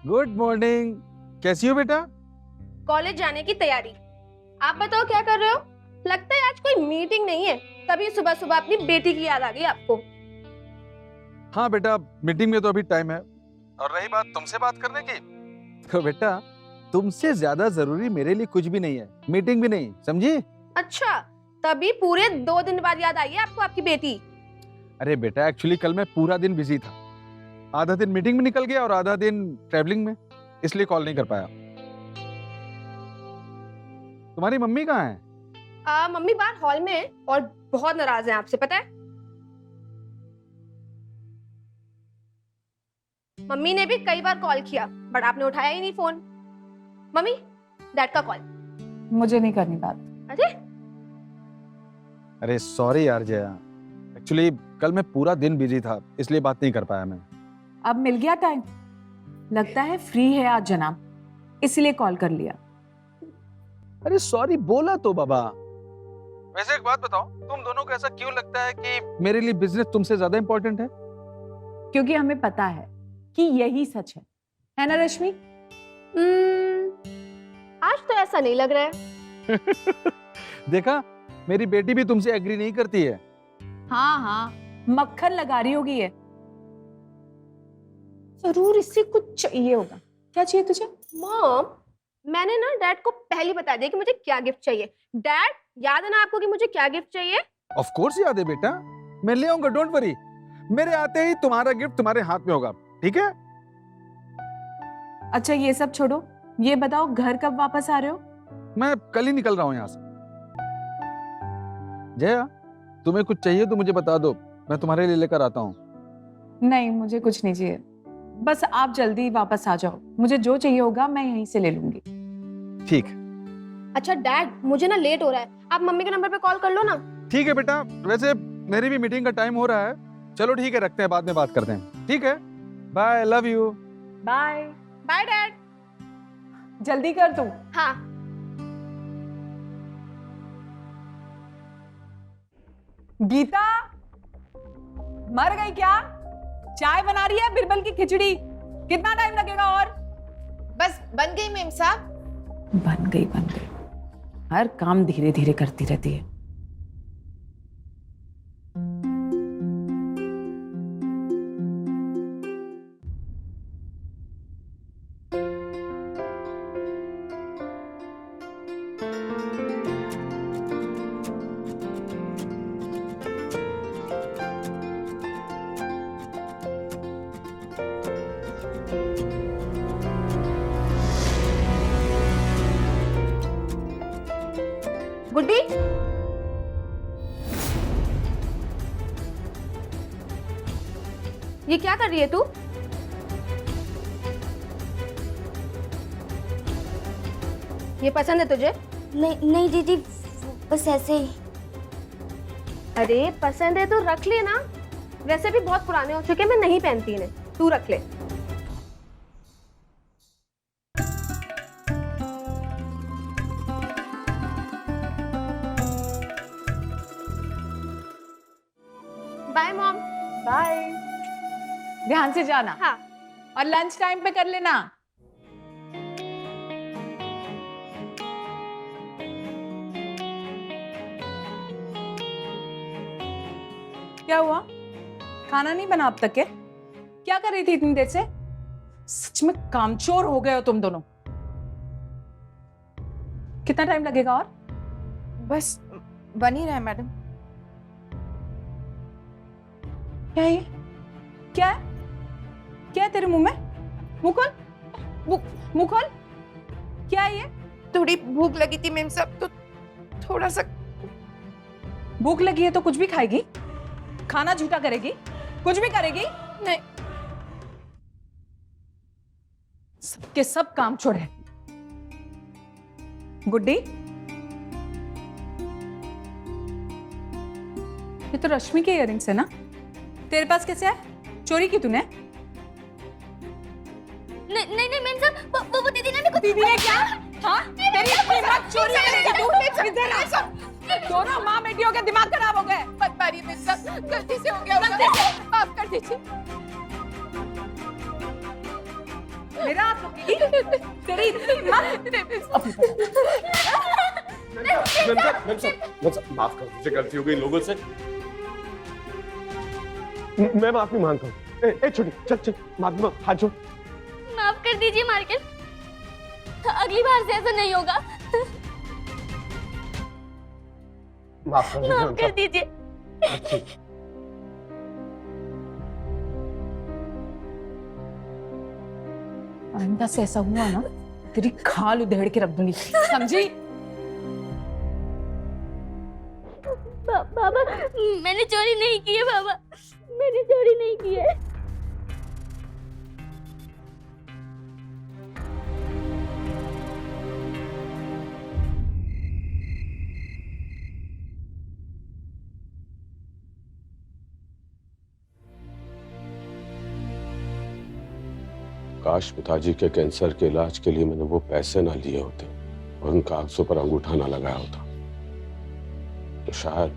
Good morning. कैसी हो बेटा? कॉलेज जाने की तैयारी। आप बताओ क्या कर रहे हो? लगता है आज कोई मीटिंग नहीं है, तभी सुबह सुबह अपनी बेटी की याद आ गई आपको। हाँ बेटा, मीटिंग में तो अभी टाइम है। और रही बात तुमसे बात करने की, तो बेटा तुमसे ज्यादा जरूरी मेरे लिए कुछ भी नहीं है, मीटिंग भी नहीं, समझी? अच्छा, तभी पूरे 2 दिन बाद याद आई है आपको आपकी बेटी। अरे बेटा एक्चुअली कल मैं पूरा दिन बिजी था, आधा दिन मीटिंग में निकल गया और आधा दिन ट्रैवलिंग में, इसलिए कॉल नहीं कर पाया। तुम्हारी मम्मी कहाँ है? मम्मी बाहर हॉल में है और बहुत नाराज है आपसे, पता है? मम्मी ने भी कई बार कॉल किया बट आपने उठाया ही नहीं फोन। मम्मी, डैड का कॉल। मुझे नहीं करनी बात। अरे अरे सॉरी यार जया, एक्चुअली कल मैं पूरा दिन बिजी था, इसलिए बात नहीं कर पाया मैं। अब मिल गया टाइम, लगता है फ्री है आज जनाब, इसलिए कॉल कर लिया। अरे सॉरी बोला तो बाबा। वैसे एक बात बताओ, तुम दोनों को ऐसा क्यों लगता है कि मेरे लिए बिजनेस तुमसे ज्यादा इंपॉर्टेंट है? क्योंकि हमें पता है कि यही सच है ना रश्मि? आज तो ऐसा नहीं लग रहा है। देखा, मेरी बेटी भी तुमसे एग्री नहीं करती है। हाँ, मक्खन लगा रही होगी ये। जरूर इससे कुछ चाहिए होगा। क्या चाहिए तुझे? मॉम, मैंने ना डैड को पहले बता दिया कि मुझे क्या गिफ्ट चाहिए। डैड, याद है ना आपको कि मुझे क्या गिफ्ट चाहिए? ऑफ कोर्स याद है बेटा, मैं ले आऊंगा, डोंट वरी। मेरे आते ही तुम्हारा गिफ्ट तुम्हारे हाथ में होगा, ठीक है? अच्छा ये सब छोड़ो, ये बताओ घर कब वापस आ रहे हो? मैं कल ही निकल रहा हूँ यहाँ से। जया, तुम्हें कुछ चाहिए तो मुझे बता दो, मैं तुम्हारे लिए लेकर आता हूँ। नहीं, मुझे कुछ नहीं चाहिए, बस आप जल्दी वापस आ जाओ। मुझे जो चाहिए होगा मैं यहीं से ले लूंगी। ठीक। अच्छा डैड, मुझे ना लेट हो रहा है, आप मम्मी के नंबर पे कॉल कर लो ना। ठीक है बेटा, वैसे मेरी भी मीटिंग का टाइम हो रहा है। चलो ठीक है, रखते हैं, बाद में बात करते हैं, ठीक है? Bye, love you. Bye. Bye dad. जल्दी कर तू। हाँ। गीता, मर गई क्या? चाय बना रही है बिरबल की खिचड़ी, कितना टाइम लगेगा? और बस बन गई मेम साहब। बन गई। हर काम धीरे धीरे करती रहती है। गुड्डी, ये क्या कर रही है तू? ये पसंद है तुझे? नहीं नहीं दीदी, बस ऐसे ही। अरे पसंद है तो रख ले ना, वैसे भी बहुत पुराने हो चुके हैं, मैं नहीं पहनती इन्हें, तू रख ले। Bye mom. बाय। ध्यान से जाना। हाँ। और लंच टाइम पे कर लेना। क्या हुआ? खाना नहीं बना अब तक के? क्या कर रही थी इतनी देर से? सच में कामचोर हो गए हो तुम दोनों। कितना टाइम लगेगा? और बस बन ही रहा है मैडम। क्या है ये? क्या है? क्या है तेरे मुंह में? मुंह खोल, मुंह खोल। क्या है ये? थोड़ी भूख लगी थी मेम साहब, तो थोड़ा सा। भूख लगी है तो कुछ भी खाएगी? खाना झूठा करेगी? कुछ भी करेगी? नहीं। सबके सब काम छोड़े। गुड्डी, ये तो रश्मि के इयररिंग्स है ना? तेरे पास कैसे है? चोरी की तूने? नहीं नहीं मैम साहब, वो दीदी ने मेरे को। दीदी ने क्या? हाँ, तेरी हिम्मत चोरी करेगी तू? इधर आ। दोनों माँ बेटियों के दिमाग खराब हो गए। मत मारिए मेम साहब, गलती से हो गया, माफ कर दीजिए। मेरा हाथ रोकेगी? तेरी इतनी हिम्मत? माफ कर मुझे, गलती हो गई लोगों से। मैं माफी मांगता हूँ। ए छोटी चल चल, माफी मांग, हाथ जोड़। माफ कर दीजिए मार्केट, अगली बार से ऐसा नहीं होगा। माफ कर माफ कर दीजिए। आइंदा से ऐसा हुआ ना, तेरी खाल उधेड़ के रख दूंगी, समझी? बाबा मैंने चोरी नहीं की है, बाबा मैंने चोरी नहीं की है। काश पिताजी के कैंसर के इलाज के लिए मैंने वो पैसे ना लिए होते और उन कागजों पर अंगूठा ना लगाया होता, तो शायद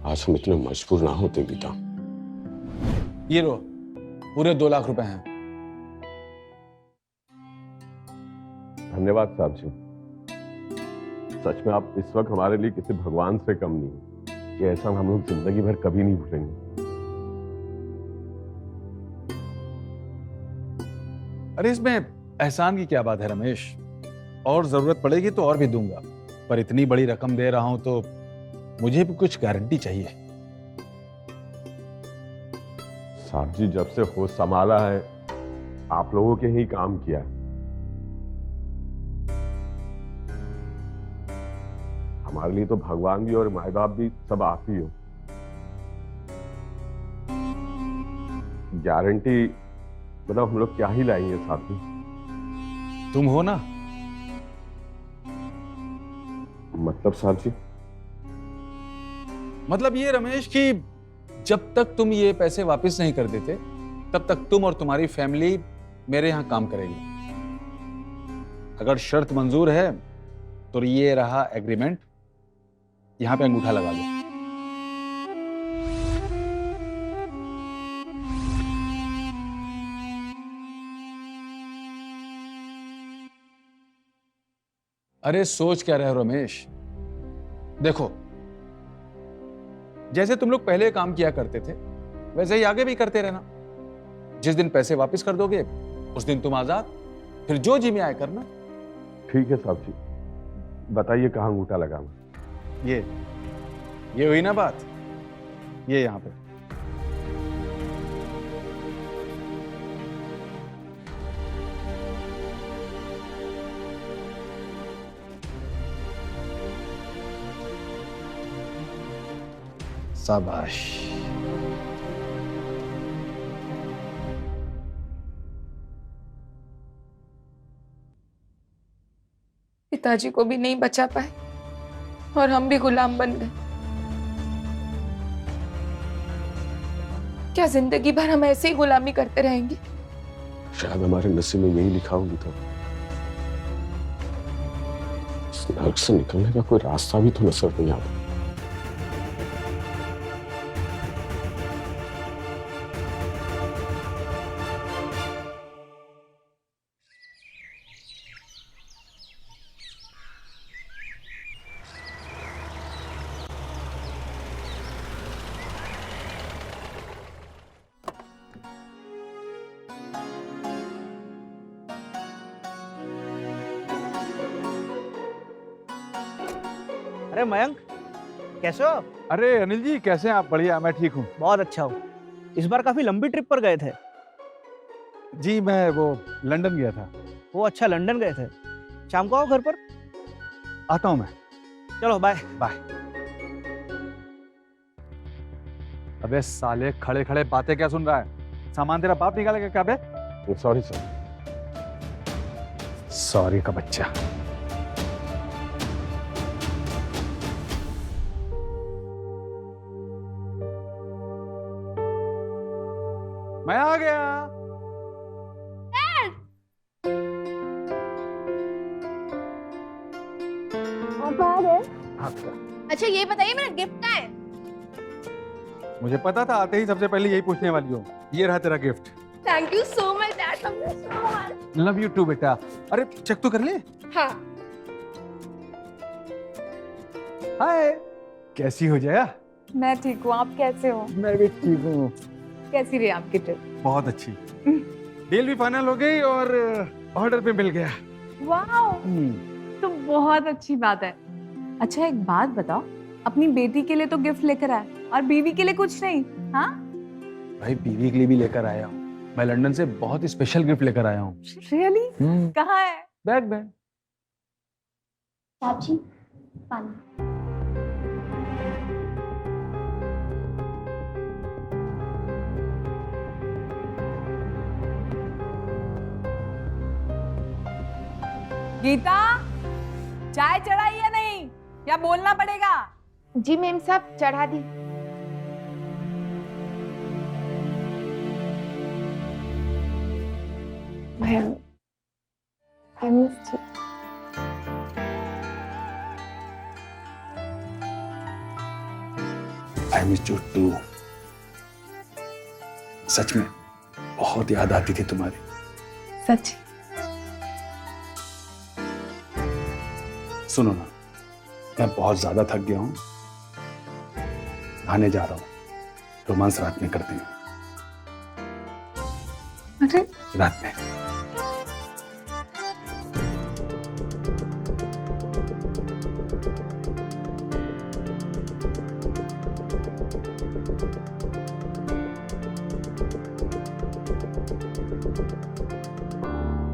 आज हम इतने मजबूर ना होते गीता। ये लो, पूरे 2 लाख रुपए हैं। धन्यवाद साहब जी। सच में आप इस वक्त हमारे लिए किसी भगवान से कम नहीं। ये एहसान हम लोग जिंदगी भर कभी नहीं भूलेंगे। अरे इसमें एहसान की क्या बात है रमेश, और जरूरत पड़ेगी तो और भी दूंगा, पर इतनी बड़ी रकम दे रहा हूं तो मुझे भी कुछ गारंटी चाहिए। साहब जी, जब से होश संभाला है आप लोगों के ही काम किया है। हमारे लिए तो भगवान भी और माए बाप भी सब आप ही हो। गारंटी मतलब हम लोग क्या ही लाएंगे साहब जी। तुम हो ना? मतलब साहब जी? मतलब ये रमेश कि जब तक तुम ये पैसे वापस नहीं कर देते तब तक तुम और तुम्हारी फैमिली मेरे यहां काम करेगी। अगर शर्त मंजूर है तो ये रहा एग्रीमेंट, यहां पे अंगूठा लगा दो। अरे सोच क्या रहे हो रमेश? देखो, जैसे तुम लोग पहले काम किया करते थे वैसे ही आगे भी करते रहना। जिस दिन पैसे वापस कर दोगे उस दिन तुम आजाद, फिर जो जी में आए करना। ठीक है साहब जी, बताइए कहाँ अंगूठा लगाना? ये हुई ना बात, ये यहां पे। शाबाश। पिताजी को भी नहीं बचा पाए और हम भी गुलाम बन गए। क्या जिंदगी भर हम ऐसे ही गुलामी करते रहेंगे? शायद हमारे नसीब में यही लिखा होगी। तो इस नर्क से निकलने का कोई रास्ता भी तो नजर नहीं आता। अरे मयंक, कैसे हो? अरे अनिल जी, कैसे हैं आप? बढ़िया, मैं ठीक हूँ। बहुत अच्छा हूँ। इस बार काफी लंबी ट्रिप पर गए थे। जी मैं वो लंदन गया था। वो अच्छा, लंदन गए थे। शाम को आओ घर पर। आता हूँ मैं। चलो बाय बाय। अबे साले, खड़े खड़े बातें क्या सुन रहा है? सामान तेरा बाप निकालेगा क्या बे? Sorry sir. सॉरी का बच्चा। मैं आ गया। आप आ गए? अच्छा, अच्छा ये बताइए मेरा गिफ्ट कहाँ है? मुझे पता था आते ही सबसे पहले यही पूछने वाली हो। ये रहा तेरा gift. Thank you so much dad, thank you so much. Love you too बेटा। अरे चेक तो कर ले। हाँ हाय, कैसी हो जया? मैं ठीक हूँ, आप कैसे हो? मैं भी ठीक हूँ। कैसी रही आपकी ट्रिप? बहुत अच्छी। डील भी फाइनल हो गई और ऑर्डर भी मिल गया। वाओ, तो बहुत अच्छी बात है। अच्छा एक बात बताओ, अपनी बेटी के लिए तो गिफ्ट लेकर आए और बीवी के लिए कुछ नहीं? हाँ भाई बीवी के लिए भी लेकर आया हूँ। मैं लंदन से बहुत ही स्पेशल गिफ्ट लेकर आया हूँ। रियली? कहाँ है? बैग में। साहब जी पानी। गीता, चाय चढ़ाई या नहीं, या बोलना पड़ेगा? जी मेम साहब, चढ़ा दी। Ma'am, I missed you. I miss you too. सच में बहुत याद आती थी तुम्हारी। सच? सुनो ना, मैं बहुत ज्यादा थक गया हूँ, नहाने जा रहा हूँ। रोमांस रात में करते हैं। अरे रात में।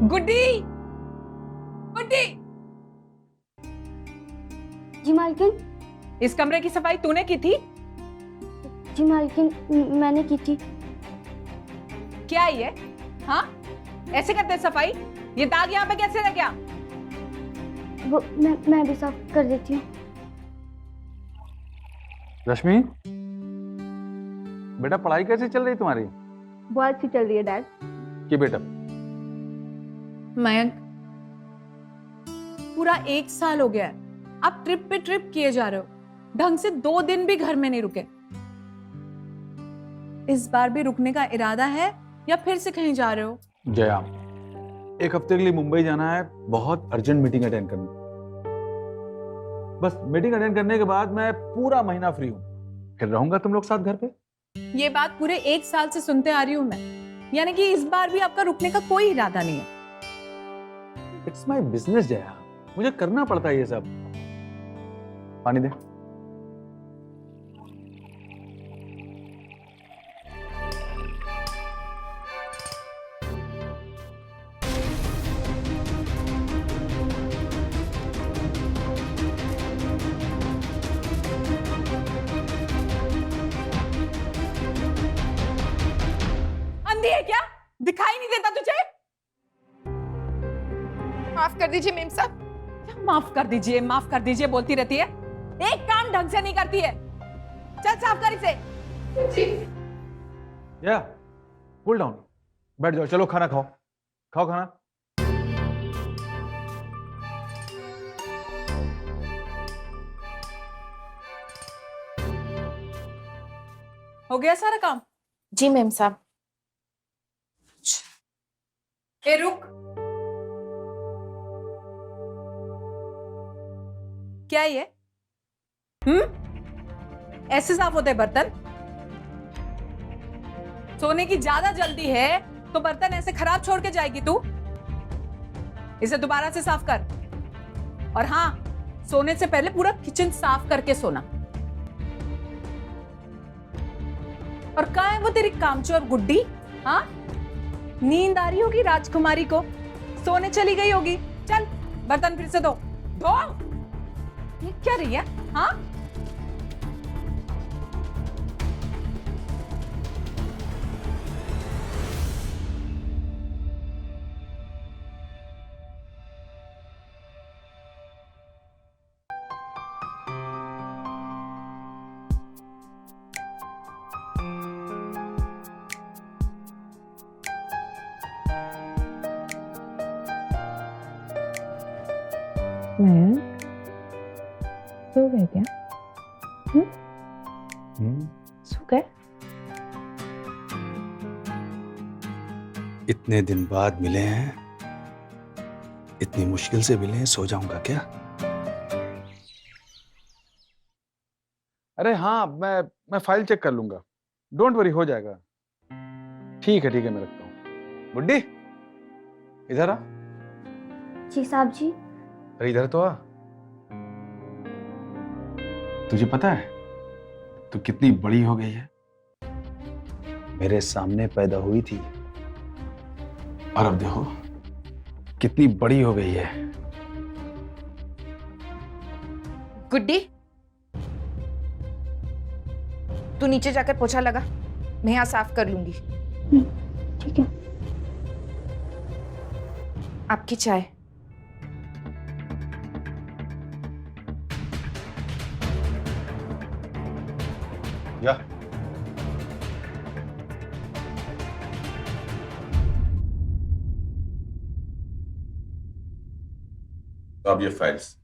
गुड्डी, गुड्डी, जी मालकिन। इस कमरे की सफाई तूने की थी? जी मालकिन, मैंने की थी। क्या ये? हाँ, ऐसे करते सफाई? ये दाग यहाँ पे कैसे लग गया? वो मैं भी साफ कर देती हूँ। रश्मि, बेटा पढ़ाई कैसे चल रही तुम्हारी? बहुत अच्छी चल रही है डैड। कि बेटा मयंक, पूरा 1 साल हो गया है, आप ट्रिप पे ट्रिप किए जा रहे हो, ढंग से 2 दिन भी घर में नहीं रुके। इस बार भी रुकने का इरादा है या फिर से कहीं जा रहे हो? जया, 1 हफ्ते के लिए मुंबई जाना है, बहुत अर्जेंट मीटिंग अटेंड करनी। बस मीटिंग अटेंड करने के बाद मैं पूरा महीना फ्री हूँ, फिर रहूंगा तुम लोग साथ घर पे। ये बात पूरे 1 साल से सुनते आ रही हूं मैं, यानी कि इस बार भी आपका रुकने का कोई इरादा नहीं है। इट्स माई बिजनेस जया, मुझे करना पड़ता है ये सब। पानी दे। अंधी है क्या? दिखाई नहीं देता तुझे? माफ कर दीजिए मेम साहब। माफ कर दीजिए बोलती रहती है, एक काम ढंग से नहीं करती है। चल साफ कर इसे। या कूल डाउन, बैठ जाओ, चलो खाना खाओ। खाओ खाना। हो गया सारा काम? जी मेम साहब। ए रुक, क्या ये? ऐसे साफ होते बर्तन? सोने की ज्यादा जल्दी है तो बर्तन ऐसे खराब छोड़ के जाएगी तू? इसे दोबारा से साफ कर। और हाँ, सोने से पहले पूरा किचन साफ करके सोना। और कहाँ है वो तेरी कामचोर गुड्डी? हाँ, नींद आ रही होगी राजकुमारी को, सोने चली गई होगी। चल बर्तन फिर से धो। धो। ये क्या रही है? हाँ, सो गए क्या? सो गए? इतने दिन बाद मिले हैं, इतनी मुश्किल से मिले हैं, सो जाऊंगा क्या? अरे हाँ, मैं फाइल चेक कर लूंगा, डोंट वरी, हो जाएगा। ठीक है मैं रखता हूँ। बुड्ढी इधर आ। जी साहब जी। अरे इधर तो आ। तुझे पता है तू कितनी बड़ी हो गई है? मेरे सामने पैदा हुई थी और अब देखो कितनी बड़ी हो गई है। गुड्डी, तू नीचे जाकर पोछा लगा, मैं यहाँ साफ कर लूंगी। ठीक है। आपकी चाय। या तो अब ये फाइल्स।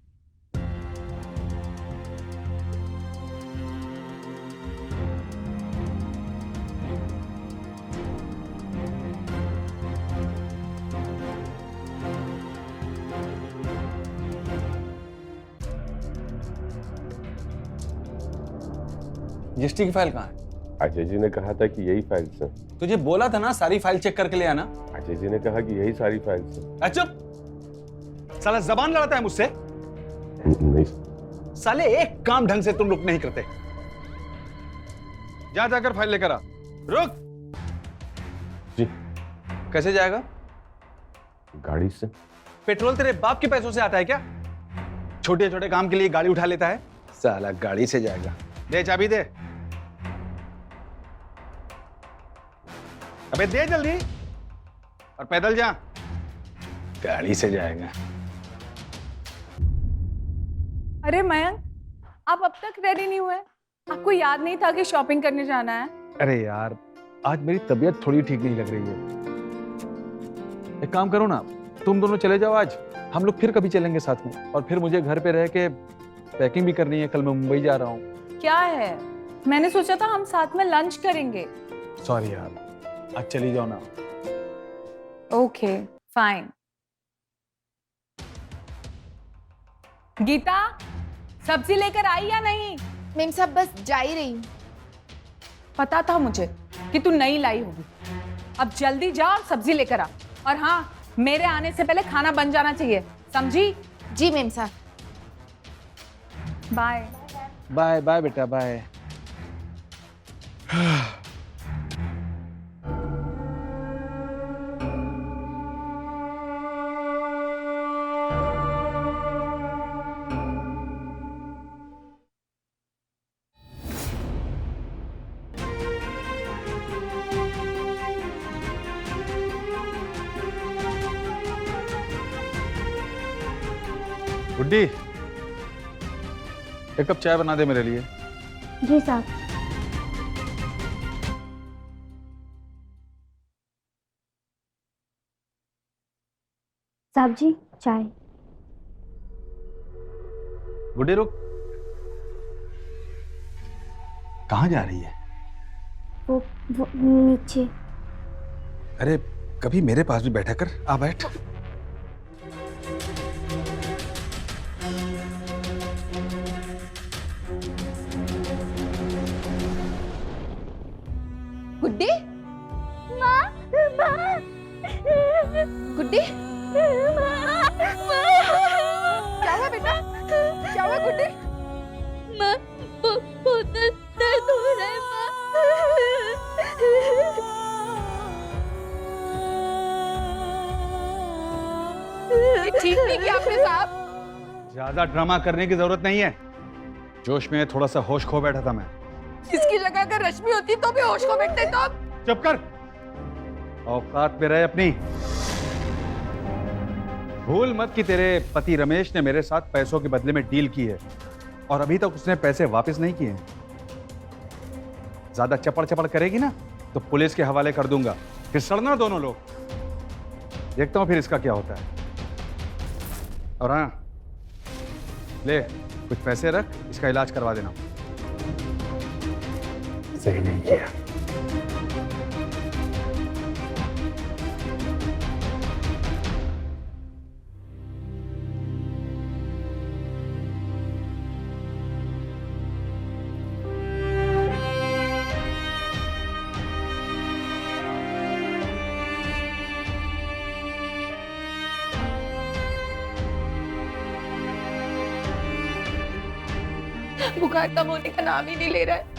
जीएसटी की फाइल कहाँ है? अजय जी ने कहा था कि यही फाइल्स हैं। तुझे बोला था ना सारी फाइल चेक करके ले आना। अजय जी ने कहा कि यही सारी फाइल्स हैं। चुप, साला जबान लड़ाता है मुझसे। नहीं साले एक काम ढंग से तुम लोग नहीं करते। जा जाकर फाइल लेकर आ। रुक। जी। कैसे जाएगा? गाड़ी से। पेट्रोल तेरे बाप के पैसों से आता है क्या? छोटे छोटे काम के लिए गाड़ी उठा लेता है। साला गाड़ी से जाएगा। दे चाबी दे। अबे दे जल्दी, और पैदल जा। गाड़ी से जाएगा। अरे मयंक, आप अब तक रेडी नहीं हुए? आपको याद नहीं था कि शॉपिंग करने जाना है? अरे यार, आज मेरी तबीयत थोड़ी ठीक नहीं लग रही है। एक काम करो ना, तुम दोनों चले जाओ आज, हम लोग फिर कभी चलेंगे साथ में। और फिर मुझे घर पे रह के पैकिंग भी करनी है, कल मैं मुंबई जा रहा हूँ। क्या है, मैंने सोचा था हम साथ में लंच करेंगे। सॉरी यार, आज चली जाओ ना। Okay fine. गीता, सब्जी लेकर आई या नहीं? मेम साहब बस जा ही रही हूँ। पता था मुझे कि तू नहीं लाई होगी। अब जल्दी जा और सब्जी लेकर आ। और हाँ, मेरे आने से पहले खाना बन जाना चाहिए, समझी? जी मेम साहब। बाय बाय बाय बेटा, बाय। गुड्डी, एक कप चाय बना दे मेरे लिए। जी साहब। साहब जी चाय। गुड्डी रुक। कहाँ जा रही है? वो नीचे। अरे कभी मेरे पास भी बैठा कर। आ बैठ। गुड्डी, गुड्डी, क्या हुआ बेटा? क्या हुआ गुड्डी? माँ, बहुत दर्द हो रहा है माँ। ये ठीक नहीं किया आपने साहब। ज्यादा ड्रामा करने की जरूरत नहीं है। जोश में थोड़ा सा होश खो बैठा था मैं। इसकी जगह अगर रश्मि होती तो भी होश को बैठते तो। चुप कर। औकात में रहे अपनी। भूल मत कि तेरे पति रमेश ने मेरे साथ पैसों के बदले में डील की है और अभी तक उसने पैसे वापस नहीं किए हैं। ज्यादा चपड़ चपड़ करेगी ना तो पुलिस के हवाले कर दूंगा, फिर सड़ना दोनों लोग। देखता हूं फिर इसका क्या होता है। और हाँ, ले कुछ पैसे रख, इसका इलाज करवा देना। सही नहीं किया। बुखार कम होने का नाम ही नहीं ले रहा है।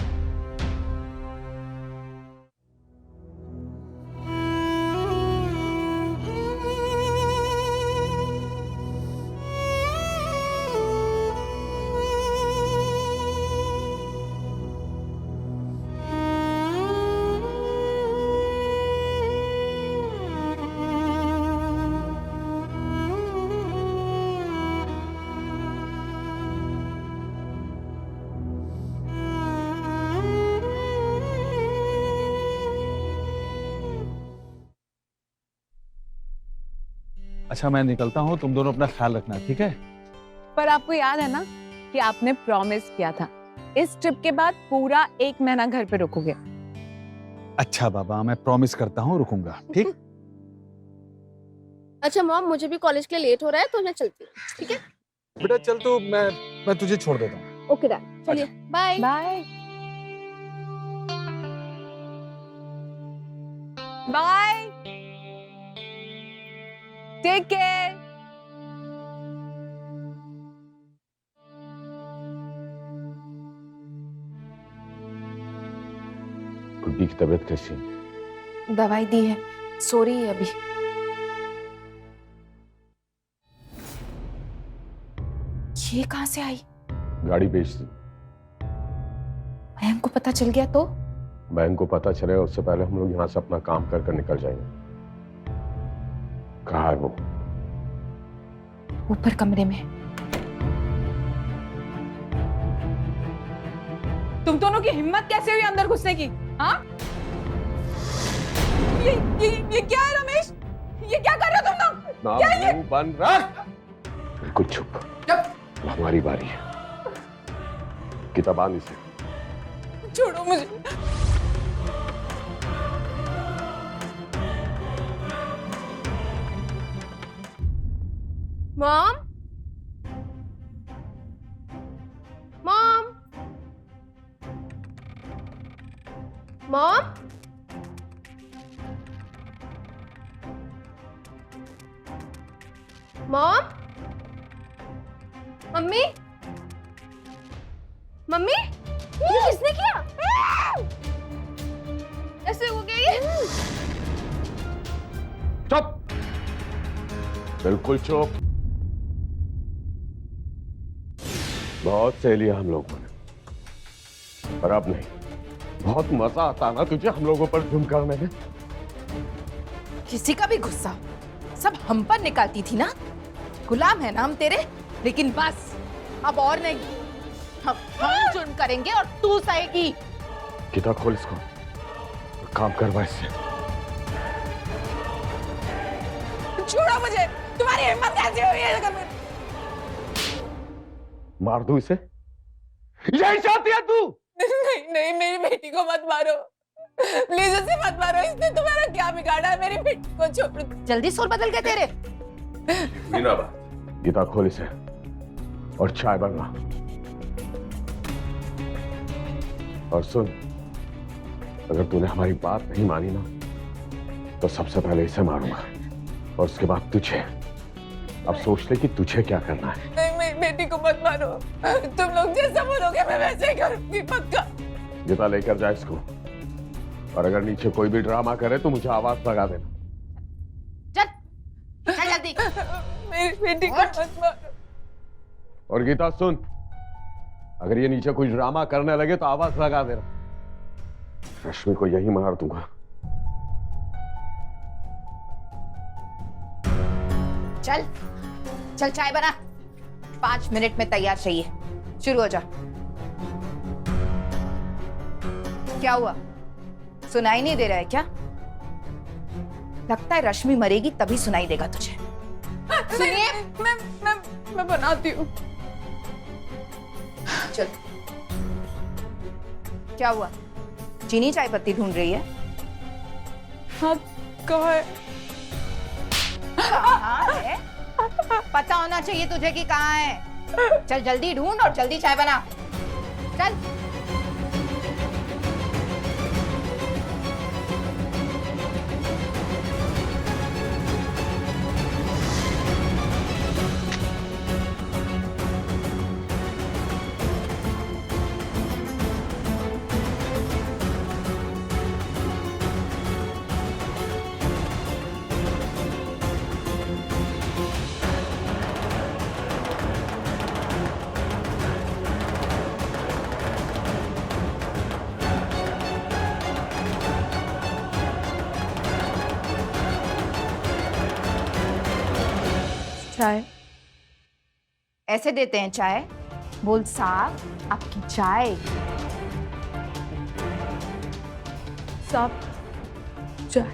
अच्छा मैं निकलता हूँ, तुम दोनों अपना ख्याल रखना, ठीक है? पर आपको याद है ना कि आपने प्रॉमिस किया था इस ट्रिप के बाद पूरा 1 महीना घर पे रुकोगे। अच्छा बाबा, मैं प्रॉमिस करता हूँ रुकूंगा, ठीक? अच्छा मॉम, मुझे भी कॉलेज के लिए लेट हो रहा है तो मैं चलती हूँ, ठीक है? बेटा चल, तो मैं तुझे छोड़ देता हूँ। ओके डैड, चलिए bye. Bye bye, take care. Guddi की तबीयत कैसी है? दवाई दी है, सो रही है अभी। ये कहाँ से आई? गाड़ी बेच दी। मयंक को पता चल गया तो? बैंक को पता चलेगा उससे पहले हम लोग यहाँ से अपना काम कर कर निकल जाएंगे। कहाँ है वो? ऊपर कमरे में। तुम दोनों की हिम्मत कैसे हुई अंदर घुसने की? हाँ? ये क्या है रमेश? ये क्या कर रहे हो तुम लोग? ना क्या ये? मुंह बंद रख। बिल्कुल चुप। अब हमारी बारी है। किताबान इसे। छोड़ो मुझे। Mom, mom, mom, mom, mummy, mummy, ये किसने किया? ऐसे हो गया ये? चुप। बिल्कुल चुप। बहुत सह लिया हम लोगों ने, पर अब नहीं। बहुत मजा आता ना तुझे हम लोगों पर जुल्म करने में। किसी का भी गुस्सा सब हम पर निकालती थी ना। गुलाम है ना हम तेरे, लेकिन बस अब और नहीं। हम जुर्म करेंगे और तू सहेगी। किताब खोल इसको, काम करवा इससे। छोड़ो मुझे। तुम्हारी हिम्मत कैसे हुई है? जगह में मार दूं इसे? यही चाहती है तू? नहीं नहीं, मेरी बेटी को मत मारो प्लीज, उसे मत मारो। इसने तुम्हारा क्या बिगाड़ा है? मेरी बेटी को छोड़ दो। जल्दी सुर बदल गए तेरे। बिना बात। गीता खोल इसे और चाय बनवा। और सुन, अगर तूने हमारी बात नहीं मानी ना तो सबसे पहले इसे मारूंगा और उसके बाद तुझे। अब सोच ले कि तुझे क्या करना है। नहीं, मेरी बेटी को मत मारो। तुम लोग जैसा बोलोगे मैं वैसे ही करूंगी। पक्का। गीता लेकर जा इसको, और अगर नीचे कोई भी ड्रामा करे तो मुझे आवाज लगा देना। चल जल्दी। मेरी बेटी को मत मारो। और गीता सुन, अगर ये नीचे कुछ ड्रामा करने लगे तो आवाज लगा देना। रश्मि को यही मार दूंगा। चल चल, चाय बना। 5 मिनट में तैयार चाहिए। शुरू हो जा। क्या हुआ, सुनाई नहीं दे रहा है क्या? लगता है रश्मि मरेगी तभी सुनाई देगा तुझे। सुनिए, मैं बनाती हूँ। चल। क्या हुआ, चीनी चाय पत्ती ढूंढ रही है? हाँ, कहाँ है? कहाँ है? पता होना चाहिए तुझे कि कहाँ है। चल जल्दी ढूंढ और जल्दी चाय बना। चल। चाय। ऐसे देते हैं चाय? बोल साहब, आपकी चाय। साहब चाय।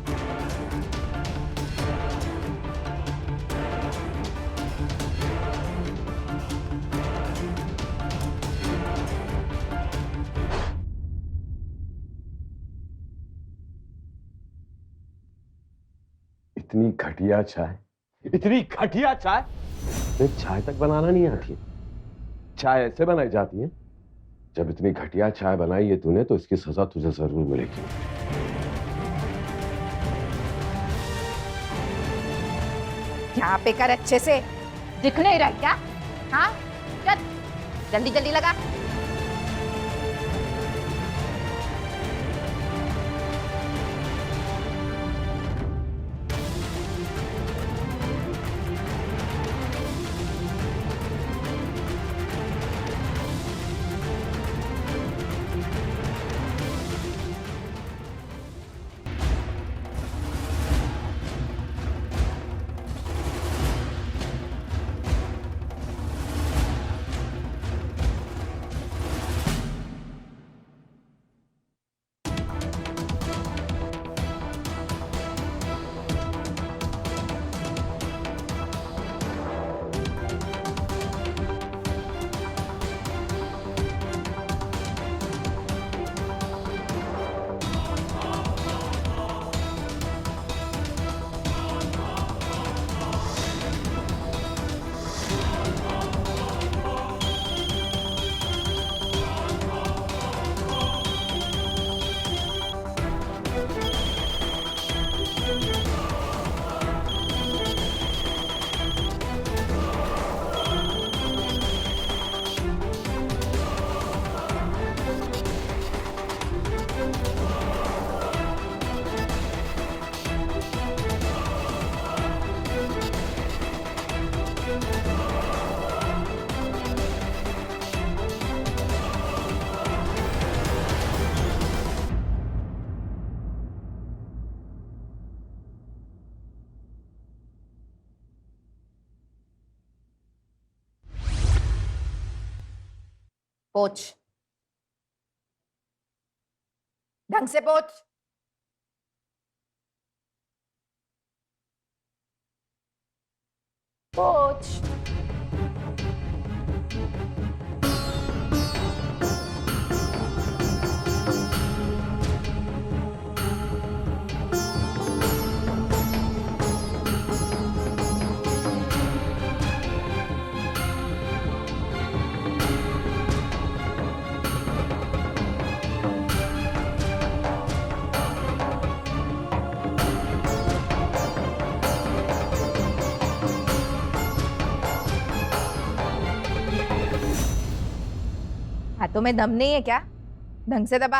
इतनी घटिया चाय, इतनी घटिया चाय। तुम्हें चाय तक बनाना नहीं आती है। चाय ऐसे बनाई जाती है। जब इतनी घटिया चाय बनाई है तूने तो इसकी सजा तुझे जरूर मिलेगी। यहाँ पे कर अच्छे से, दिख नहीं रहा क्या? हाँ, चल जल्दी जल्दी लगा। पोछ, ढंग से पोछ। पोछ। हाथों में दम नहीं है क्या? ढंग से दबा।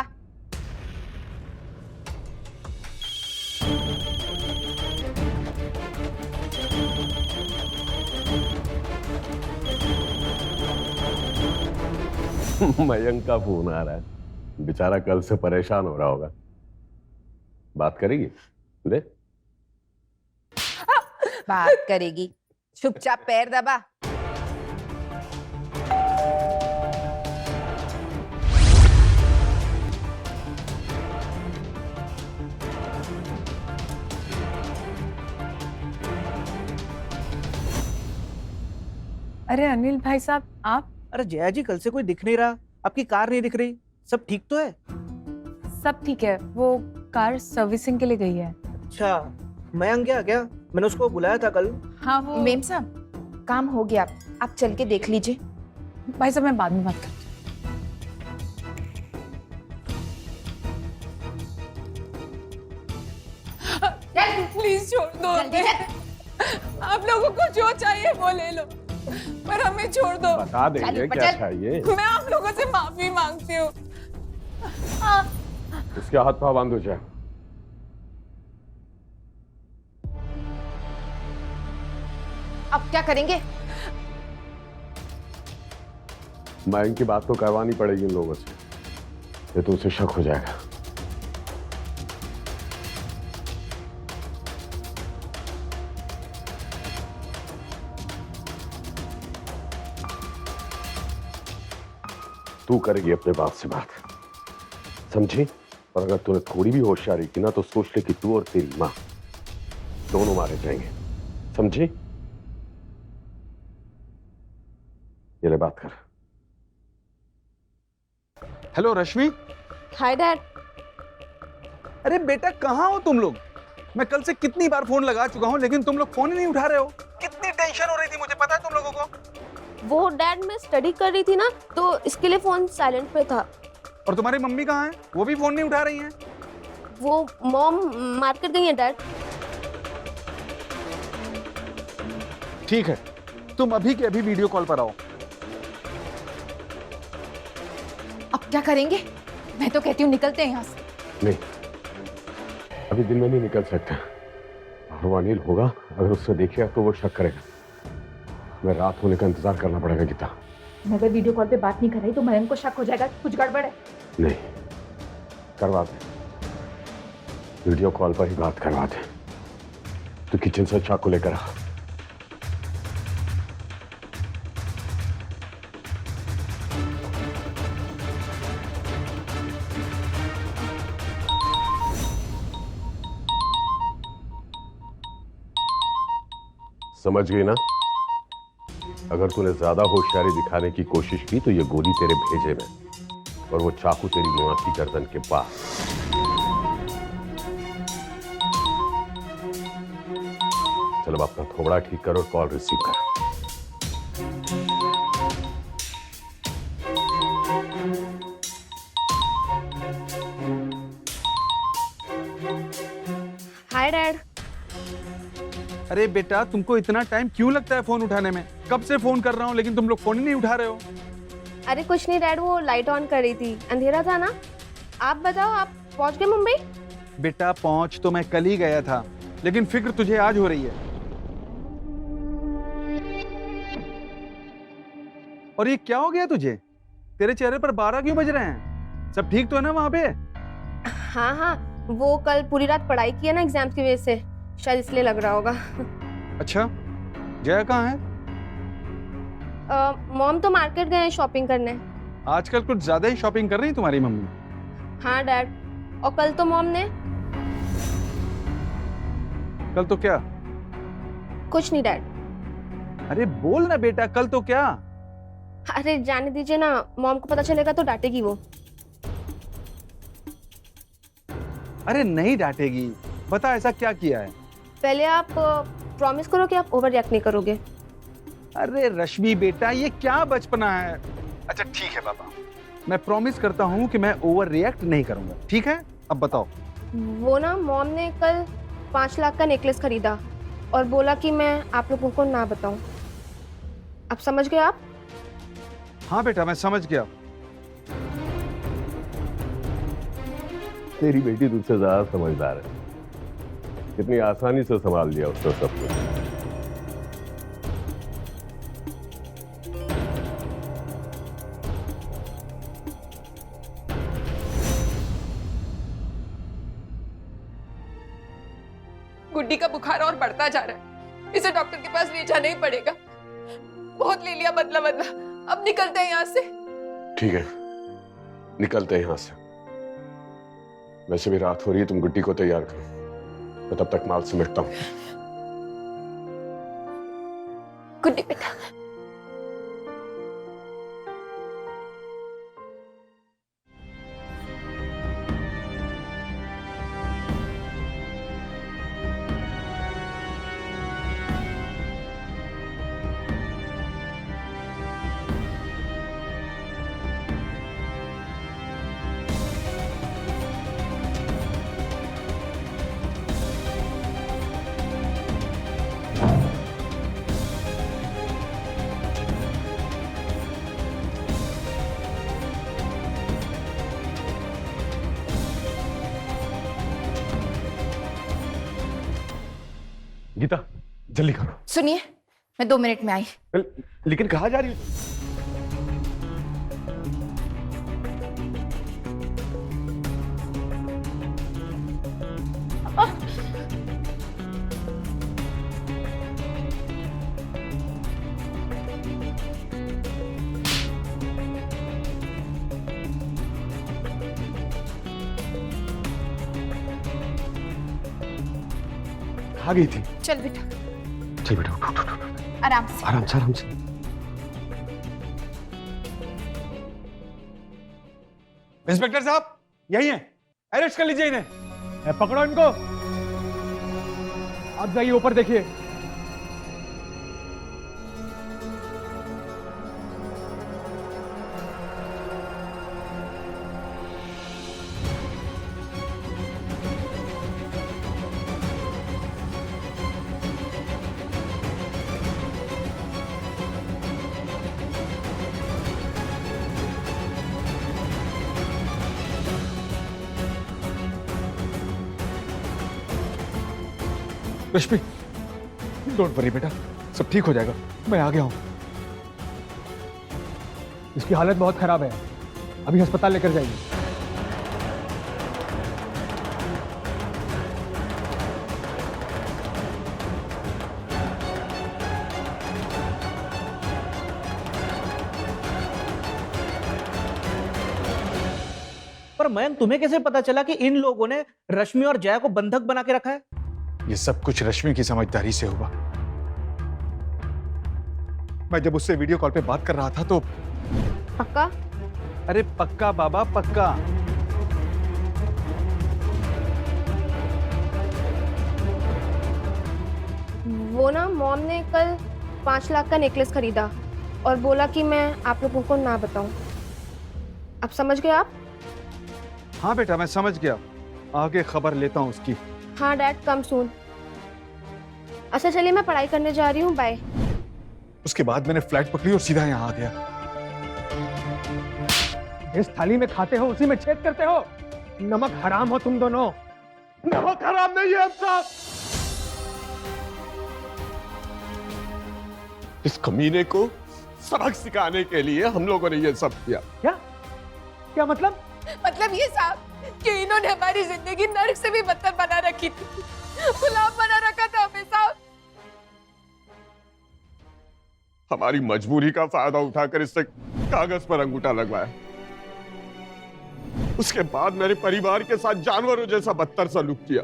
मयंक का फोन आ रहा है। बेचारा कल से परेशान हो रहा होगा। बात करेगी? ले। बात करेगी, चुपचाप पैर दबा। अरे अनिल भाई साहब, आप? अरे जया जी, कल से कोई दिख नहीं रहा, आपकी कार नहीं दिख रही, सब ठीक तो है? सब ठीक है, वो कार सर्विसिंग के लिए गई है। अच्छा, मयंक क्या? मैंने उसको बुलाया था कल। हाँ वो मेम साहब, काम हो गया, आप चल के देख लीजिए। भाई साहब मैं बाद में बात करती हूँ। प्लीज छोड़ दो हमें। आप लोगों को जो चाहिए वो ले लो, पर हमें छोड़ दो। बता देंगे क्या चाहिए। मैं आप लोगों से माफी मांगती हूँ। उसके हाथ पांव बांधो जाए। अब क्या करेंगे? मयंक की बात तो करवानी पड़ेगी इन लोगों से, ये तो उसे शक हो जाएगा। तू करेगी अपने बाप से बात, समझी? और अगर तूने थोड़ी भी होशियारी की ना तो सोच ले कि तू और तेरी माँ दोनों मारे जाएंगे, समझी? ये ले बात कर। हेलो रश्मि। Hi dad. अरे बेटा कहाँ हो तुम लोग? मैं कल से कितनी बार फोन लगा चुका हूँ लेकिन तुम लोग फोन ही नहीं उठा रहे हो। कितनी टेंशन हो रही थी मुझे पता है तुम लोगों को। वो डैड मैं स्टडी कर रही थी ना तो इसके लिए फोन साइलेंट पे था। और तुम्हारी मम्मी कहाँ है? वो भी फोन नहीं उठा रही हैं। वो मॉम मार्केट गई है डैड। ठीक है, तुम अभी के अभी वीडियो कॉल पर आओ। अब क्या करेंगे? मैं तो कहती हूँ निकलते हैं यहाँ से। नहीं, अभी दिन में नहीं निकल सकते। और वो अनिल होगा, अगर उससे देखिए तो वो शक करेगा। मैं रात होने का इंतजार करना पड़ेगा गीता। अगर वीडियो कॉल पे बात नहीं कर रही तो मयंक को शक हो जाएगा कुछ गड़बड़ है। नहीं, करवा दे, वीडियो कॉल पर ही बात करवा दे। तो किचन से चाकू लेकर आ। समझ गई ना? अगर तूने ज्यादा होशियारी दिखाने की कोशिश की तो ये गोली तेरे भेजे में और वो चाकू तेरी मां की गर्दन के पास। चलो अपना थोबड़ा ठीक कर और कॉल रिसीव कर। हाय डैड। अरे बेटा तुमको इतना टाइम क्यों लगता है फोन उठाने में? कब से फोन कर रहा हूँ लेकिन तुम लोग फोन ही नहीं उठा रहे हो। अरे कुछ नहीं डैड, वो लाइट ऑन कर रही थी, अंधेरा था ना। आप बताओ, आप पहुंच गए मुंबई? बेटा पहुंच तो मैं कल ही गया था लेकिन फिक्र तुझे आज हो रही है। और ये क्या हो गया तुझे? तेरे चेहरे पर 12 क्यों बज रहे हैं? सब ठीक तो है ना वहां पे? हाँ हाँ, वो कल पूरी रात पढ़ाई की है ना एग्जाम्स की वजह से, शायद इसलिए लग रहा होगा। अच्छा, जया कहाँ है? मॉम तो मार्केट गए हैं शॉपिंग करने। आजकल कुछ ज्यादा ही शॉपिंग कर रही है तुम्हारी मम्मी। हाँ डैड, और कल तो मॉम ने कल तो क्या? कुछ नहीं डैड। अरे बोल ना बेटा, कल तो क्या? अरे जाने दीजिए ना, मॉम को पता चलेगा तो डांटेगी वो। अरे नहीं डांटेगी, बता ऐसा क्या किया है? पहले आप प्रॉमिस करो कि आप ओवर रिएक्ट नहीं करोगे। अरे रश्मि बेटा, ये क्या बचपना है? अच्छा ठीक है पापा, मैं प्रॉमिस करता हूँ कि मैं ओवर रिएक्ट नहीं करूंगा, ठीक है? अब बताओ। वो ना मॉम ने कल 5 लाख का नेकलेस खरीदा और बोला कि मैं आप लोगों को ना बताऊं। अब समझ गए आप? हाँ बेटा मैं समझ गया। तेरी बेटी तुझसे ज्यादा समझदार है। कितनी आसानी से संभाल लिया उसने सब कुछ। गुड्डी का बुखार और बढ़ता जा रहा है, इसे डॉक्टर के पास ले जाना ही पड़ेगा। बहुत ले लिया बदला बदला, अब निकलते हैं यहाँ से। ठीक है, निकलते हैं यहाँ से। वैसे भी रात हो रही है, तुम गुड्डी को तैयार करो, मैं तब तक माल समेटता हूँ। गुड्डी बेटा। गीता जल्दी करो। सुनिए, मैं 2 मिनट में आई। लेकिन कहाँ जा रही हो? आ गई थी। चल बेटा, चल बेटा, उठ, उठ, उठ, उठ। आराम से। आराम से, आराम से। इंस्पेक्टर साहब यही हैं, अरेस्ट कर लीजिए इन्हें। पकड़ो इनको। आप जाइए ऊपर देखिए। रश्मि, डोंट वरी बेटा, सब ठीक हो जाएगा। मैं आ गया हूं। इसकी हालत बहुत खराब है, अभी अस्पताल लेकर जाइए। पर मयंक, तुम्हें कैसे पता चला कि इन लोगों ने रश्मि और जया को बंधक बना के रखा है? ये सब कुछ रश्मि की समझदारी से हुआ। मैं जब उससे वीडियो कॉल पे बात कर रहा था तो पक्का? अरे पक्का बाबा, पक्का। वो ना मॉम ने कल 5 लाख का नेकलेस खरीदा और बोला कि मैं आप लोगों को ना बताऊं। अब समझ गए आप? हाँ बेटा, मैं समझ गया। आगे खबर लेता हूँ उसकी। हाँ डैड, कम सून। अच्छा चलिए, मैं पढ़ाई करने जा रही हूँ, बाय। उसके बाद मैंने फ्लाइट पकड़ी और सीधा यहाँ आ गया। इस थाली में खाते हो उसी में छेद करते हो। नमक हराम हो तुम दोनों। नमक हराम नहीं है साहब। इस कमीने को सबक सिखाने के लिए हम लोगों ने ये सब किया। क्या क्या मतलब? मतलब ये साहब कि इन्होंने हमारी जिंदगी नर्क से भी बदतर बना रखी थी, गुलाम बना रखा था हमें साहब। हमारी मजबूरी का फायदा उठाकर इससे कागज पर अंगूठा लगवाया। उसके बाद मेरे परिवार के साथ जानवरों जैसा बदतर सलूक किया।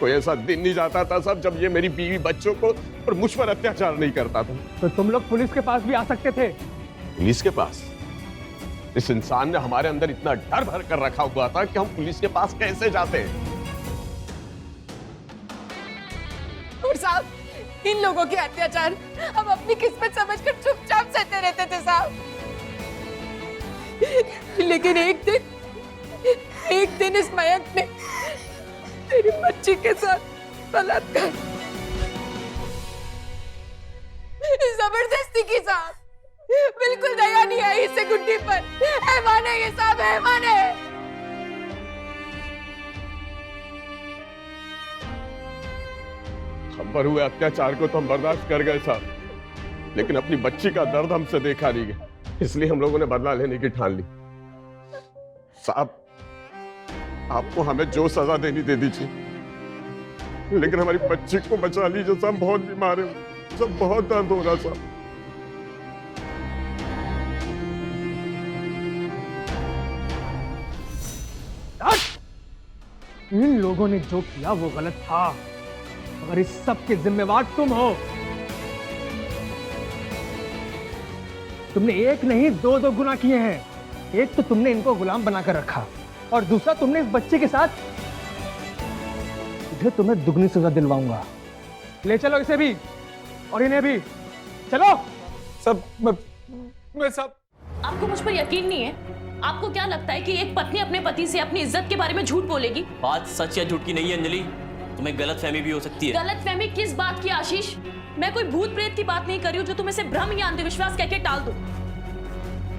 कोई ऐसा दिन नहीं जाता था सब जब ये मेरी बीवी, बच्चों को और मुझ पर अत्याचार नहीं करता था। तो तुम लोग पुलिस के पास भी आ सकते थे। पुलिस के पास? इस इंसान ने हमारे अंदर इतना डर भर कर रखा हुआ था कि हम पुलिस के पास कैसे जाते हैं। और साहब, इन लोगों के अत्याचार हम अपनी किस्मत समझकर चुपचाप सहते रहते थे साहब। लेकिन एक दिन इस मयंक ने तेरी बच्ची के साथ बलात्कार, जबरदस्ती की साहब। बिल्कुल दया नहीं आई इसे गुड्डी पर। हैवान है ये साहब, हैवान है। हम पर हुए अत्याचार को तो हम बर्दाश्त कर गए साहब, लेकिन अपनी बच्ची का दर्द हमसे देखा नहीं गया, इसलिए हम लोगों ने बदला लेने की ठान ली। साहब, आपको हमें जो सजा देनी दे दीजिए, लेकिन हमारी बच्ची को बचा लीजिए साहब। बहुत बीमार है, सब बहुत दर्द हो रहा साहब। इन लोगों ने जो किया वो गलत था, मगर इस सब के जिम्मेवार तुम हो। तुमने एक नहीं दो गुनाह किए हैं। एक तो तुमने इनको गुलाम बनाकर रखा और दूसरा तुमने इस बच्चे के साथ। इधर तुम्हें दुगनी सजा दिलवाऊंगा। ले चलो इसे भी और इन्हें भी। चलो सब। मैं सब। आपको मुझ पर यकीन नहीं है? आपको क्या लगता है कि एक पत्नी अपने पति से अपनी इज्जत के बारे में झूठ बोलेगी? बात सच या झूठ की नहीं है अंजलि, तुम्हें गलतफहमी भी हो सकती है। गलतफहमी किस बात की आशीष? मैं कोई भूत प्रेत की बात नहीं कर रही हूँ जो तुम इसे भ्रम या अंधविश्वास कहकर टाल दो।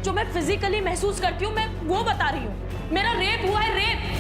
जो मैं फिजिकली महसूस करती हूँ मैं वो बता रही हूँ। मेरा रेप हुआ है, रेप।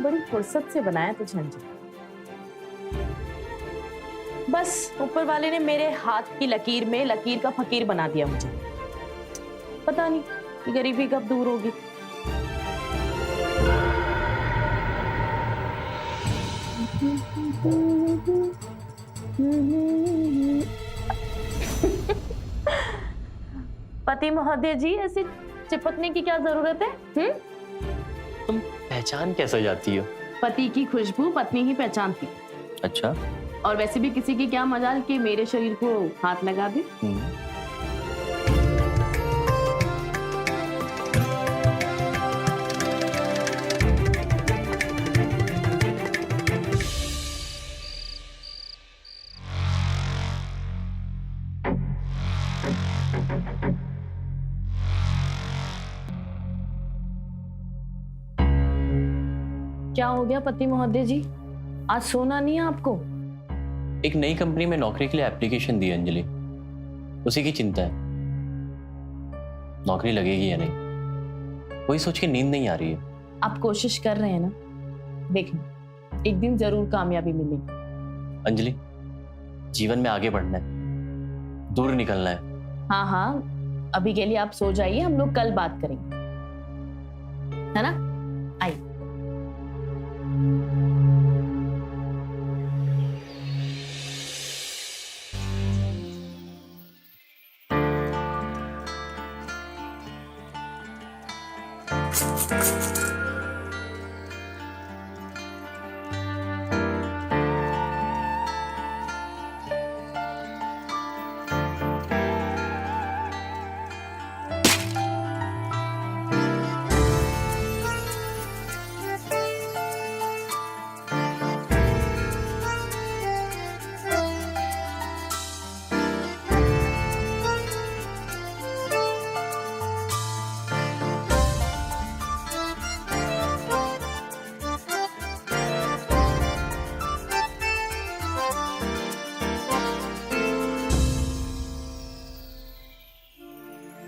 बड़ी फुर्सत से बनाया तुझे अंजलि। बस ऊपर वाले ने मेरे हाथ की लकीर में लकीर का फकीर बना दिया मुझे। पता नहीं कि गरीबी कब दूर होगी। पति महोदय जी, ऐसे चिपकने की क्या जरूरत है? तुम पहचान कैसे जाती हो? पति की खुशबू पत्नी ही पहचानती। अच्छा। और वैसे भी किसी की क्या मजाल कि मेरे शरीर को हाथ लगा दे। क्या हो गया पति महोदय जी, आज सोना नहीं है आपको? एक नई कंपनी में नौकरी के लिए एप्लीकेशन दी अंजलि, उसी की चिंता है। नौकरी लगेगी या नहीं, वही सोच के नींद नहीं आ रही है। आप कोशिश कर रहे हैं ना, देखना एक दिन जरूर कामयाबी मिलेगी। अंजलि, जीवन में आगे बढ़ना है, दूर निकलना है। हाँ हाँ, अभी के लिए आप सो जाइए, हम लोग कल बात करेंगे, है ना? आइए।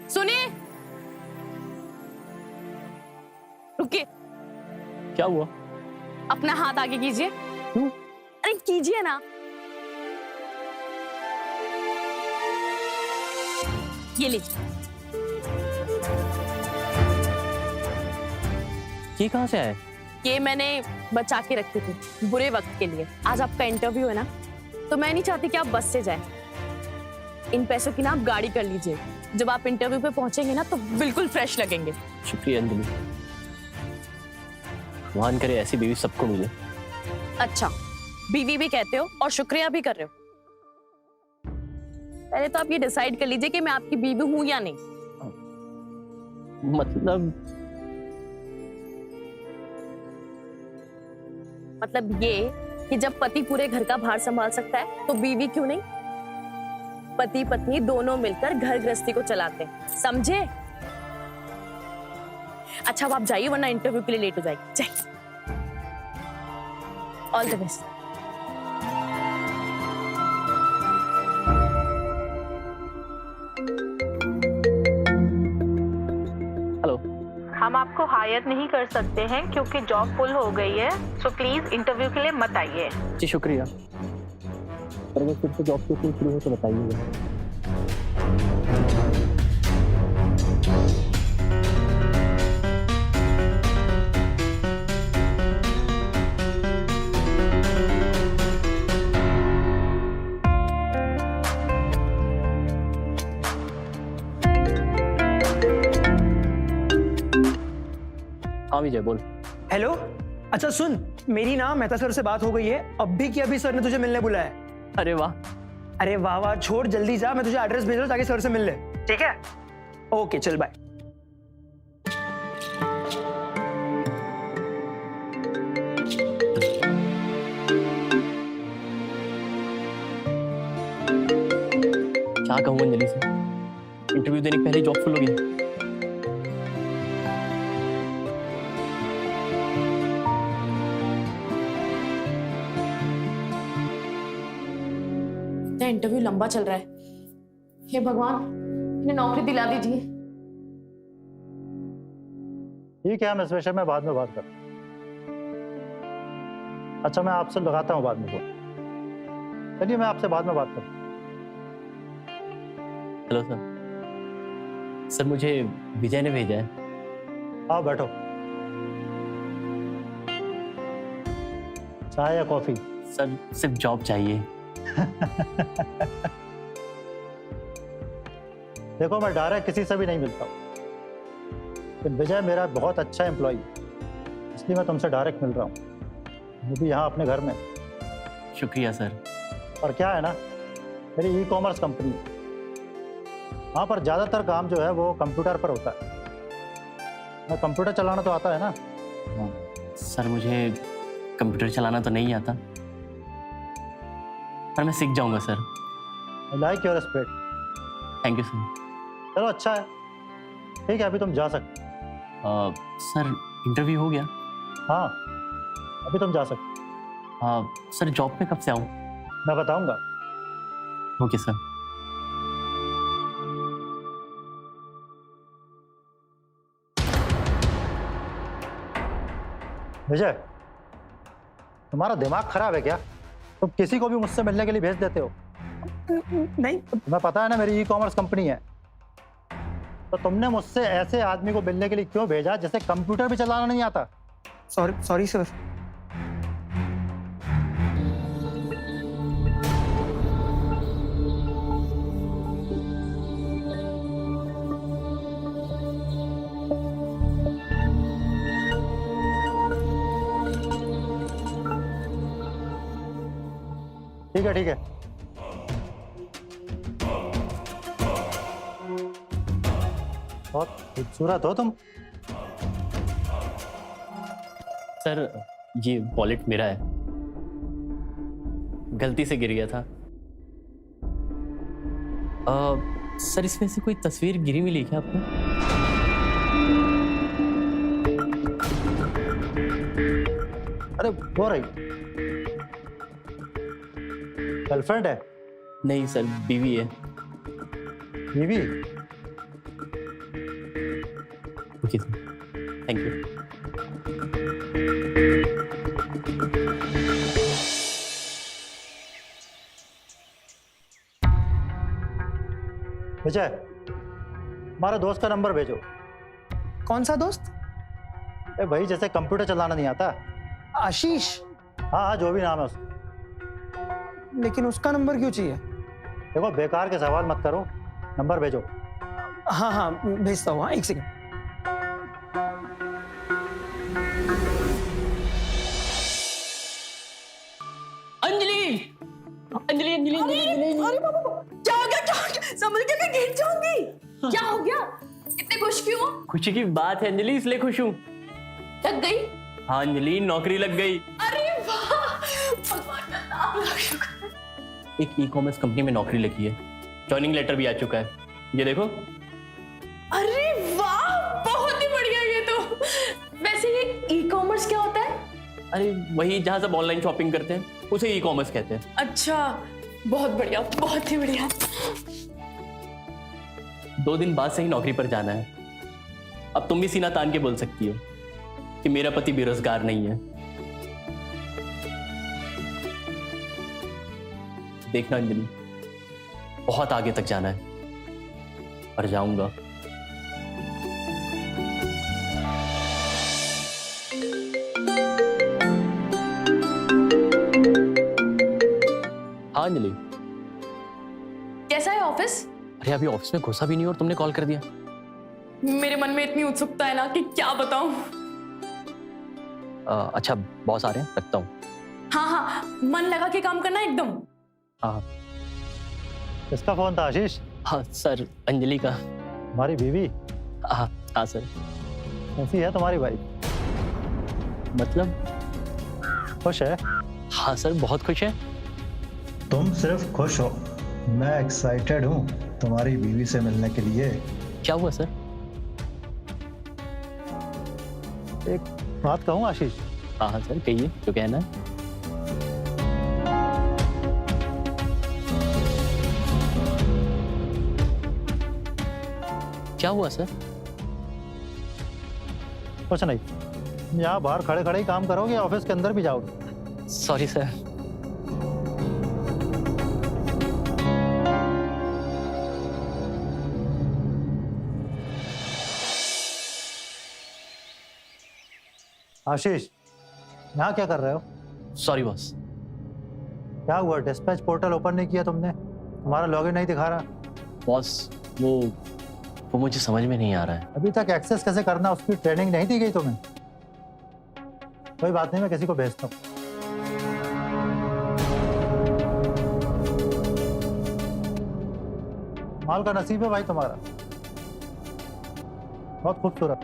सुनिए, रुकिए। क्या हुआ? अपना हाथ आगे कीजिए। क्यों? अरे कीजिए ना। ये लीजिए। ये कहाँ से आया? ये मैंने बचा के रखी थी बुरे वक्त के लिए। आज आपका इंटरव्यू है ना, तो मैं नहीं चाहती कि आप बस से जाएं। इन पैसों की ना आप गाड़ी कर लीजिए। जब आप इंटरव्यू पे पहुंचेंगे ना तो बिल्कुल फ्रेश लगेंगे। शुक्रिया अंजलि, भगवान करे ऐसी बीवी सबको मिले। अच्छा, बीवी भी कहते हो और शुक्रिया भी कर रहे हो। पहले तो आप ये डिसाइड कर लीजिए कि मैं आपकी बीवी हूं या नहीं। मतलब ये कि जब पति पूरे घर का भार संभाल सकता है तो बीवी क्यों नहीं? पति पत्नी दोनों मिलकर घर गृहस्थी को चलाते हैं, समझे? अच्छा अब आप जाइए, वरना इंटरव्यू के लिए लेट हो जाएगी। जाइए। All the best. हेलो। हम आपको हायर नहीं कर सकते हैं क्योंकि जॉब फुल हो गई है, सो प्लीज इंटरव्यू के लिए मत आइए। जी शुक्रिया, पर अगर फिर से जॉब के लिए शुरू हो तो बताइएगा। हाँ विजय बोल। हेलो, अच्छा सुन, मेरी ना मेहता सर से बात हो गई है, अभी की अभी सर ने तुझे मिलने बुलाया है। अरे वाह। अरे वाह वाह, छोड़ जल्दी जा, मैं तुझे एड्रेस भेज रहा हूं ताकि सर से मिल ले। ठीक है, ओके चल बाय। क्या कहूँ अंजलि से, इंटरव्यू देने के पहले जॉब फुल हो गई। इंटरव्यू लंबा चल रहा है। हे भगवान, इन्हें नौकरी दिला दीजिए। ठीक है, हम इस विषय में बाद में बात करते हैं। अच्छा मैं आपसे लगाता हूँ बाद में फोन। चलिए मैं आपसे बाद में बात करूँ। Hello sir. सर मुझे विजय ने भेजा है। आओ बैठो। चाय या कॉफी? सर सिर्फ जॉब चाहिए। देखो मैं डायरेक्ट किसी से भी नहीं मिलता हूँ, लेकिन विजय मेरा बहुत अच्छा एम्प्लॉय है, इसलिए मैं तुमसे डायरेक्ट मिल रहा हूँ, वो भी यहाँ अपने घर में। शुक्रिया सर। और क्या है ना, मेरी ई कॉमर्स कंपनी है, वहाँ पर ज़्यादातर काम जो है वो कंप्यूटर पर होता है। मैं कंप्यूटर चलाना तो आता है ना। सर मुझे कंप्यूटर चलाना तो नहीं आता, पर मैं सीख जाऊंगा sir. I like your spirit. Thank you sir. चलो अच्छा है, ठीक है अभी तुम जा सकते। सर इंटरव्यू हो गया? हाँ अभी तुम जा सकते। सर जॉब पे कब से आऊँ? मैं बताऊंगा। Okay sir. विजय तुम्हारा दिमाग खराब है क्या? तुम किसी को भी मुझसे मिलने के लिए भेज देते हो। नहीं तुम्हें पता है ना मेरी ई कॉमर्स कंपनी है, तो तुमने मुझसे ऐसे आदमी को मिलने के लिए क्यों भेजा जिसे कंप्यूटर भी चलाना नहीं आता? Sorry sir. ठीक है ठीक है। बहुत खूबसूरत हो तुम। सर ये वॉलेट मेरा है, गलती से गिर गया था। सर इसमें से कोई तस्वीर गिरी मिली क्या आपको? अरे वो रही, गर्लफ्रेंड है? नहीं सर बीवी है। बीवी? Okay sir, thank you. Vijay हमारे दोस्त का नंबर भेजो। कौन सा दोस्त? अरे भाई जैसे कंप्यूटर चलाना नहीं आता। आशीष। हाँ हाँ जो भी नाम है उसका। लेकिन उसका नंबर क्यों चाहिए? देखो बेकार के सवाल मत करो, नंबर भेजो। हाँ हाँ भेजता हूँ। हाँ, एक सेकंड। अंजलि अंजलि अंजलि अंजलि। अरे बाबा क्या हो गया? क्या हो गया? समझ के मैं गिर जाऊंगी। क्या हो गया? इतने खुश क्यों? खुशी की बात है अंजलि, इसलिए खुश हूँ। लग गई? हाँ अंजलि नौकरी लग गई। अरे वाह, भगवान का नाम ला शुक्र। एक ई कॉमर्स कंपनी में नौकरी लगी है, जॉइनिंग लेटर भी आ चुका है, ये देखो। अरे वाह बहुत ही बढ़िया ये तो। वैसे ये ई कॉमर्स क्या होता है? अरे वही जहाँ सब ऑनलाइन शॉपिंग करते हैं उसे ई कॉमर्स कहते हैं। अच्छा बहुत बढ़िया, बहुत ही बढ़िया। 2 दिन बाद से ही नौकरी पर जाना है। अब तुम भी सीना तान के बोल सकती हो कि मेरा पति बेरोजगार नहीं है। देखना अंजलि, बहुत आगे तक जाना है, पर जाऊंगा। हाँ अंजलि। कैसा है ऑफिस? अरे अभी ऑफिस में घुसा भी नहीं और तुमने कॉल कर दिया। मेरे मन में इतनी उत्सुकता है ना कि क्या बताऊं। अच्छा बॉस आ रहे हैं, रखता हूँ। हाँ हाँ मन लगा के काम करना एकदम। हाँ किसका फोन था आशीष? हाँ सर अंजलि का। हमारी बीवी? हाँ हाँ सर। कैसी है तुम्हारी वाइफ? मतलब खुश है? हाँ सर बहुत खुश है। तुम सिर्फ खुश हो, मैं एक्साइटेड हूँ तुम्हारी बीवी से मिलने के लिए। क्या हुआ सर? एक बात कहूँ आशीष? हाँ हाँ सर कहिए, जो कहना है। क्या हुआ सर? कुछ नहीं, यहाँ बाहर खड़े खड़े ही काम करोगे या ऑफिस के अंदर भी जाओगे? Sorry sir. आशीष, यहाँ क्या कर रहे हो? Sorry boss. क्या हुआ? डिस्पैच पोर्टल ओपन नहीं किया तुमने? तुम्हारा लॉगिन नहीं दिखा रहा? बॉस वो मुझे समझ में नहीं आ रहा है। अभी तक एक्सेस कैसे करना उसकी ट्रेनिंग नहीं दी गई तुम्हें? कोई बात नहीं, मैं किसी को भेजता हूँ। माल का नसीब है भाई तुम्हारा, बहुत खूबसूरत।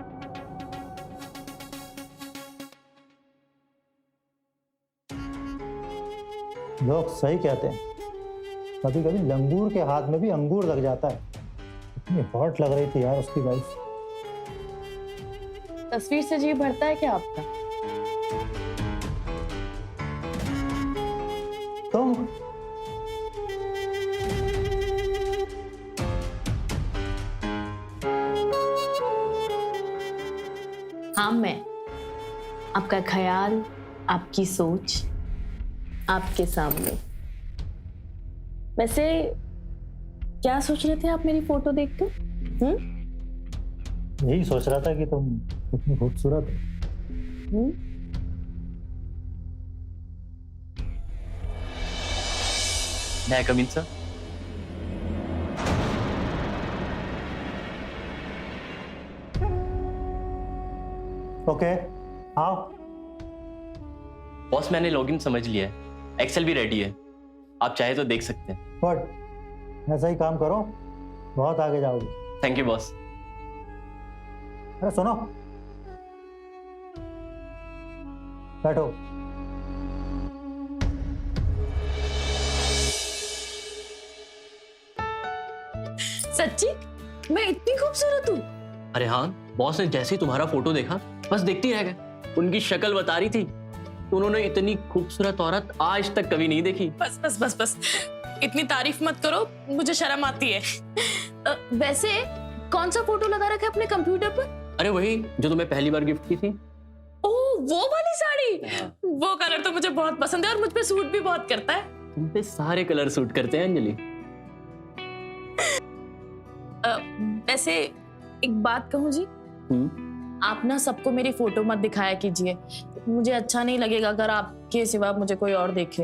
लोग सही कहते हैं, कभी कभी लंगूर के हाथ में भी अंगूर लग जाता है। इतनी हॉट लग रही थी यार उसकी वाइफ। तस्वीर से जी भरता है क्या आपका? तुम हाँ, मैं आपका ख्याल, आपकी सोच आपके सामने। वैसे क्या सोच रहे थे आप मेरी फोटो देख कर? यही सोच रहा था कि तुम इतनी खूबसूरत हो। मैं कम इन सर? ओके, आओ। बॉस मैंने लॉगिन समझ लिया है, एक्सेल भी रेडी है, आप चाहे तो देख सकते हैं। गुड, ऐसा ही काम करो, बहुत आगे जाओगे। Thank you boss. अरे सुनो, बैठो। सच्ची मैं इतनी खूबसूरत हूँ? अरे हाँ, बॉस ने जैसे ही तुम्हारा फोटो देखा बस देखती रह गए। उनकी शक्ल बता रही थी, तो उन्होंने इतनी खूबसूरत औरत आज तक कभी नहीं देखी। बस बस बस बस, इतनी तारीफ मत करो, मुझे शर्म आती है। वैसे कौन सा फोटो लगा रखा है अपने कंप्यूटर पर? अरे वही जो तुम्हें पहली बार गिफ्ट की थी। ओह, वो वाली साड़ी। वो कलर तो मुझे बहुत पसंद है और मुझ पे सूट भी बहुत करता है। तुम पे सारे कलर सूट करते हैं अंजलि। वैसे एक बात कहूँ जी, आप ना सबको मेरी फोटो मत दिखाया कीजिए, मुझे अच्छा नहीं लगेगा अगर आपके सिवा मुझे कोई और देखे।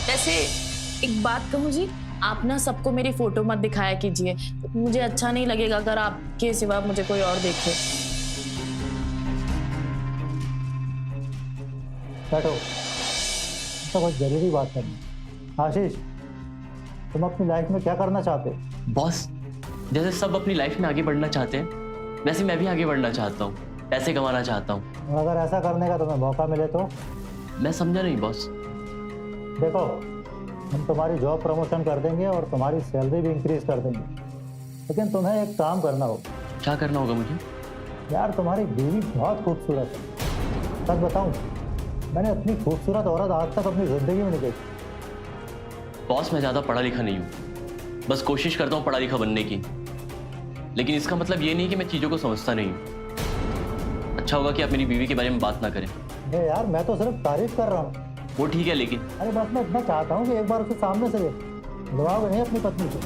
वैसे एक बात कहूँ जी, आप ना सबको मेरी फोटो मत दिखाया कीजिए, मुझे अच्छा नहीं लगेगा अगर आपके सिवा मुझे कोई और देखे। बैठो, तो बहुत जरूरी बात करनी। आशीष, तुम अपनी लाइफ में क्या करना चाहते हो? बॉस, जैसे सब अपनी लाइफ में आगे बढ़ना चाहते हैं, वैसे मैं भी आगे बढ़ना चाहता हूँ, पैसे कमाना चाहता हूँ। और अगर ऐसा करने का तुम्हें मौका मिले तो? मैं समझा नहीं बॉस। देखो, हम तुम्हारी जॉब प्रमोशन कर देंगे और तुम्हारी सैलरी भी इंक्रीज कर देंगे, लेकिन तुम्हें एक काम करना होगा। क्या करना होगा मुझे? यार, तुम्हारी बीवी बहुत खूबसूरत है। सच बताऊं, मैंने इतनी खूबसूरत औरत आज तक अपनी जिंदगी में नहीं देखी। बॉस, मैं ज्यादा पढ़ा लिखा नहीं हूँ, बस कोशिश करता हूँ पढ़ा लिखा बनने की, लेकिन इसका मतलब ये नहीं कि मैं चीजों को समझता नहीं हूँ। अच्छा होगा कि आप मेरी बीवी के बारे में बात ना करें। अरे यार, मैं तो सिर्फ तारीफ कर रहा हूँ। वो ठीक है, लेकिन अरे बस मैं इतना चाहता हूँ कि एक बार उसे सामने से बुलाओगे नहीं अपनी पत्नी को?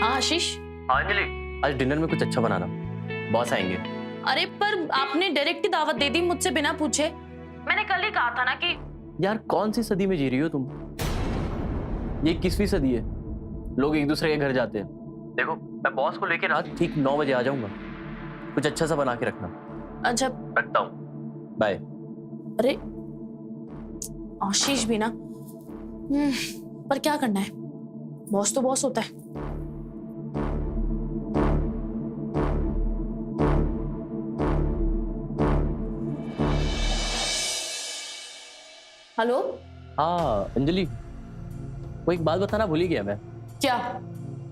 हाँ आशीष। अंजलि, आज डिनर में कुछ अच्छा बनाना, बॉस आएंगे। अरे पर आपने डायरेक्ट ही दावत दे दी मुझसे बिना पूछे। मैंने कल ही कहा था ना कि। यार, कौन सी सदी में जी रही हो तुम? ये 21वीं सदी है, लोग एक दूसरे के घर जाते हैं। देखो, मैं बॉस को लेकर रात ठीक 9 बजे आ जाऊंगा, कुछ अच्छा सा बना के रखना। अच्छा, रखता हूँ, बाय। अरे आशीष भी ना, पर क्या करना है, बॉस तो बॉस होता है। हेलो। हाँ अंजलि, वो एक बात बताना भूल ही गया मैं। क्या?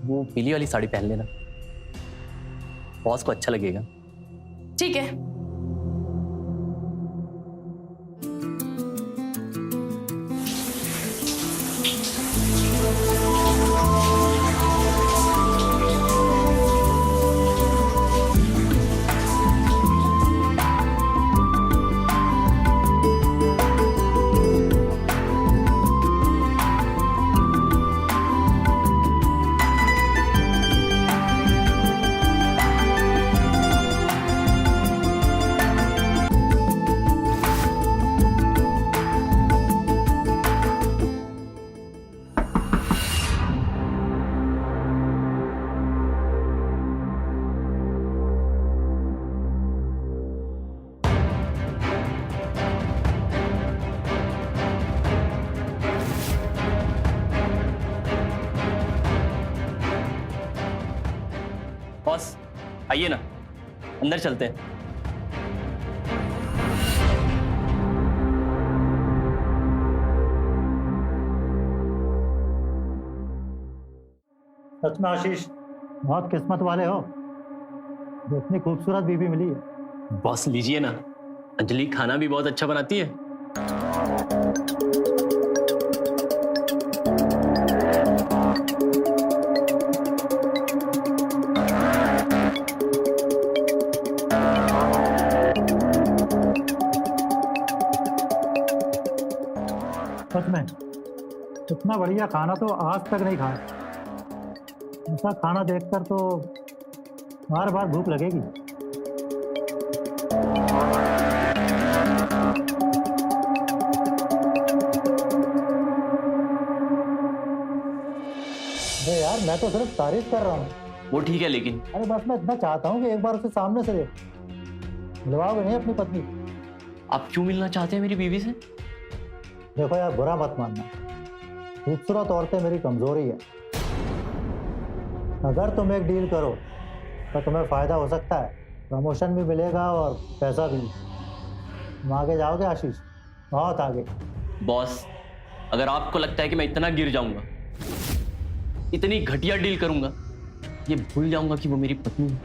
वो पीली वाली साड़ी पहन लेना, बॉस को अच्छा लगेगा। ठीक है। बॉस आइए ना, अंदर चलते हैं। सच में आशीष, बहुत किस्मत वाले हो, जो इतनी खूबसूरत बीवी मिली है। बॉस लीजिए ना, अंजलि खाना भी बहुत अच्छा बनाती है। सच में इतना बढ़िया खाना तो आज तक नहीं खाया। ऐसा खाना देखकर तो बार बार भूख लगेगी। अरे यार, मैं तो सिर्फ तारीफ कर रहा हूँ। वो ठीक है, लेकिन अरे बस मैं इतना चाहता हूँ कि एक बार उसे सामने से देख। मिलवाओगे नहीं अपनी पत्नी? आप क्यों मिलना चाहते हैं मेरी बीवी से? देखो यार, बुरा मत मानना, खूबसूरत औरतें मेरी कमजोरी है। अगर तुम एक डील करो तो तुम्हें फायदा हो सकता है, प्रमोशन भी मिलेगा और पैसा भी। तुम आगे जाओगे आशीष, बहुत आगे। बॉस, अगर आपको लगता है कि मैं इतना गिर जाऊंगा, इतनी घटिया डील करूंगा, ये भूल जाऊंगा कि वो मेरी पत्नी है,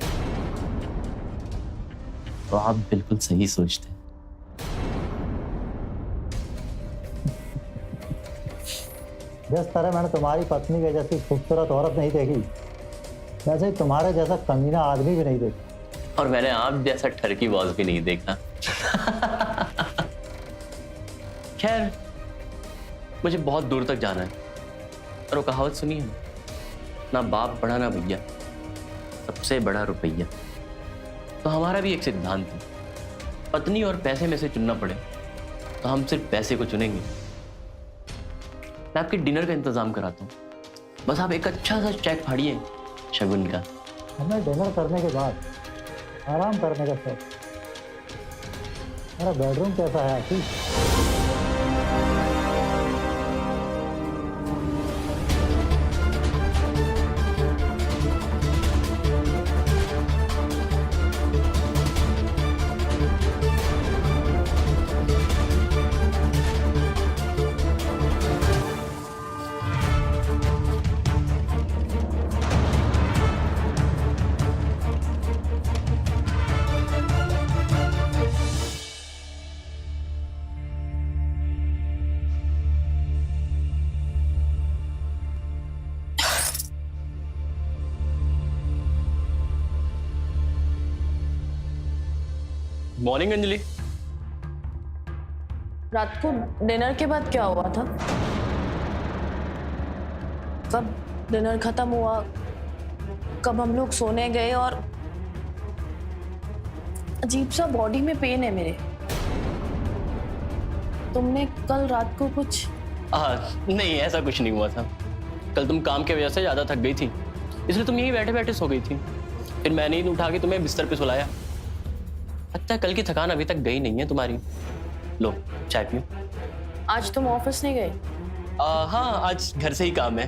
तो आप बिल्कुल सही सोचते हैं। जिस तरह मैंने तुम्हारी पत्नी के जैसी खूबसूरत औरत नहीं देखी, वैसे ही तुम्हारे जैसा कमीना आदमी भी नहीं देखा। और मैंने आप जैसा ठरकी बॉस भी नहीं देखा। खैर, मुझे बहुत दूर तक जाना है, और वो कहावत सुनी है ना, बाप बड़ा ना भैया, सबसे बड़ा रुपया। तो हमारा भी एक सिद्धांत है, पत्नी और पैसे में से चुनना पड़े तो हम सिर्फ पैसे को चुनेंगे। मैं आपके डिनर का इंतजाम कराता हूँ, बस आप एक अच्छा सा चेक फाड़िए शगुन का। हमें डिनर करने के बाद आराम करने का शौक। मेरा बेडरूम कैसा है आशीष? मॉर्निंग अंजलि। रात को डिनर के बाद क्या हुआ था? कब डिनर खत्म हुआ, कब हम लोग सोने गए, और अजीब सा बॉडी में पेन है मेरे। तुमने कल रात को कुछ? नहीं, ऐसा कुछ नहीं हुआ था। कल तुम काम की वजह से ज्यादा थक गई थी, इसलिए तुम यहीं बैठे बैठे सो गई थी। फिर मैंने ही उठा के तुम्हें बिस्तर पे सुलाया। अच्छा, कल की थकान अभी तक गई नहीं है तुम्हारी। लो चाय पियो। आज तुम ऑफिस नहीं गए? हाँ, आज घर से ही काम है।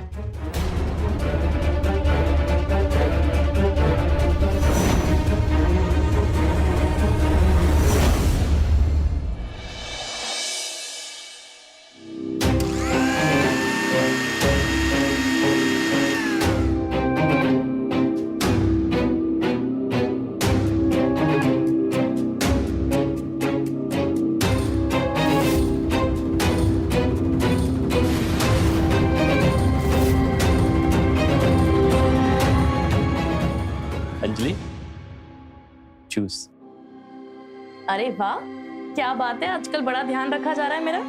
अरे वाह, क्या बात है, आजकल बड़ा ध्यान रखा जा रहा है मेरा।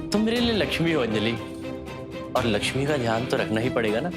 तुम मेरे लिए लक्ष्मी हो अंजलि, और लक्ष्मी का ध्यान तो रखना ही पड़ेगा ना।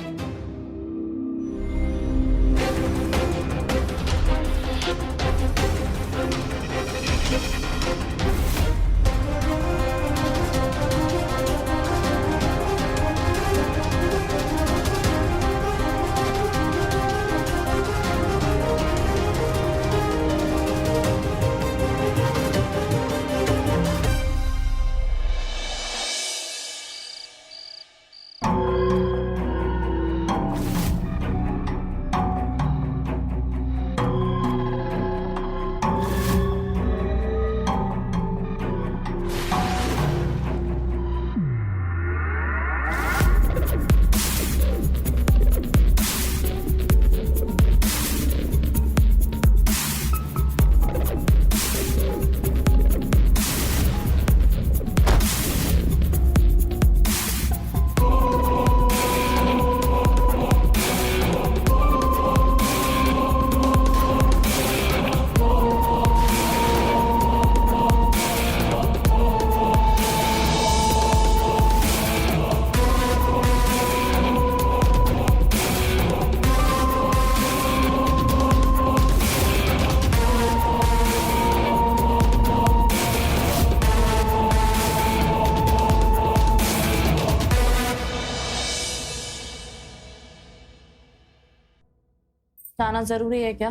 जाना जरूरी है क्या?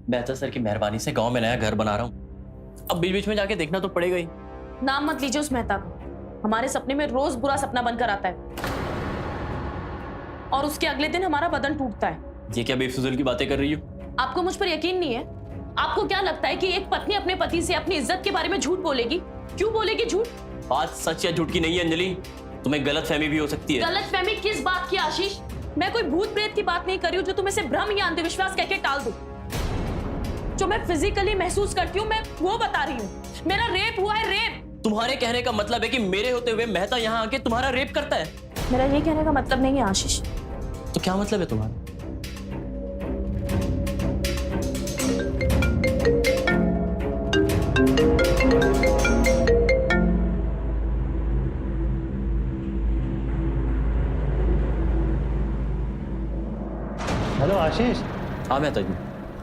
बेहतर सर की मेहरबानी से गांव में नया घर बना रहा हूँ, अब बीच बीच में जाके देखना तो पड़ेगा ही। नाम मत लीजिए उस मेहता को, हमारे सपने में रोज बुरा सपना बनकर आता है और उसके अगले दिन हमारा बदन टूटता है। ये क्या बेफिजूल की बातें कर रही हो? आपको मुझ पर यकीन नहीं है? आपको क्या लगता है कि एक पत्नी अपने पति से अपनी इज्जत के बारे में झूठ बोलेगी? क्यों बोलेगी झूठ? बात सच या झूठ की नहीं है अंजलि, तुम्हें गलतफहमी भी हो सकती है। गलतफहमी किस बात की आशीष? मैं कोई भूत प्रेत की बात नहीं कर रही हूँ जो तुम्हें से भ्रम या अंधविश्वास कहके टाल दूं। जो मैं फिजिकली महसूस करती हूँ मैं वो बता रही हूँ। मेरा रेप हुआ है, रेप। तुम्हारे कहने का मतलब है कि मेरे होते हुए मेहता यहाँ आके तुम्हारा रेप करता है? मेरा ये कहने का मतलब नहीं है आशीष। तो क्या मतलब है तुम्हारा? हेलो आशीष। हाँ मेहता जी।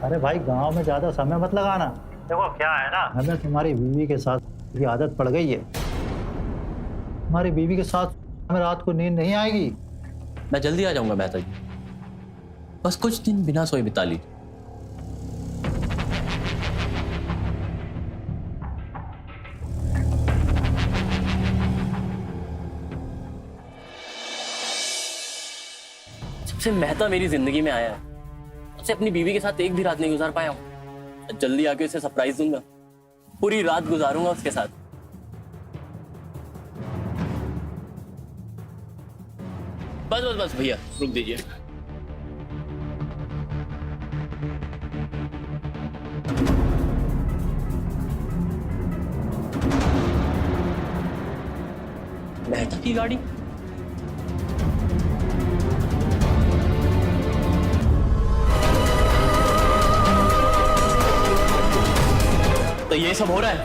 अरे भाई गांव में ज्यादा समय मत लगाना। देखो क्या है ना, हमें तुम्हारी बीवी के साथ ये आदत पड़ गई है। तुम्हारी बीवी के साथ हमें रात को नींद नहीं आएगी। मैं जल्दी आ जाऊंगा मेहता जी, बस कुछ दिन बिना सोए बिता लीजिए। सबसे मेहता मेरी जिंदगी में आया है, उससे अपनी बीवी के साथ एक भी रात नहीं गुजार पाया हूं। जल्दी आके उसे सरप्राइज दूंगा, पूरी रात गुजारूंगा उसके साथ। बस बस बस भैया रुक दीजिए। मेहता की गाड़ी? तो ये सब हो रहा है?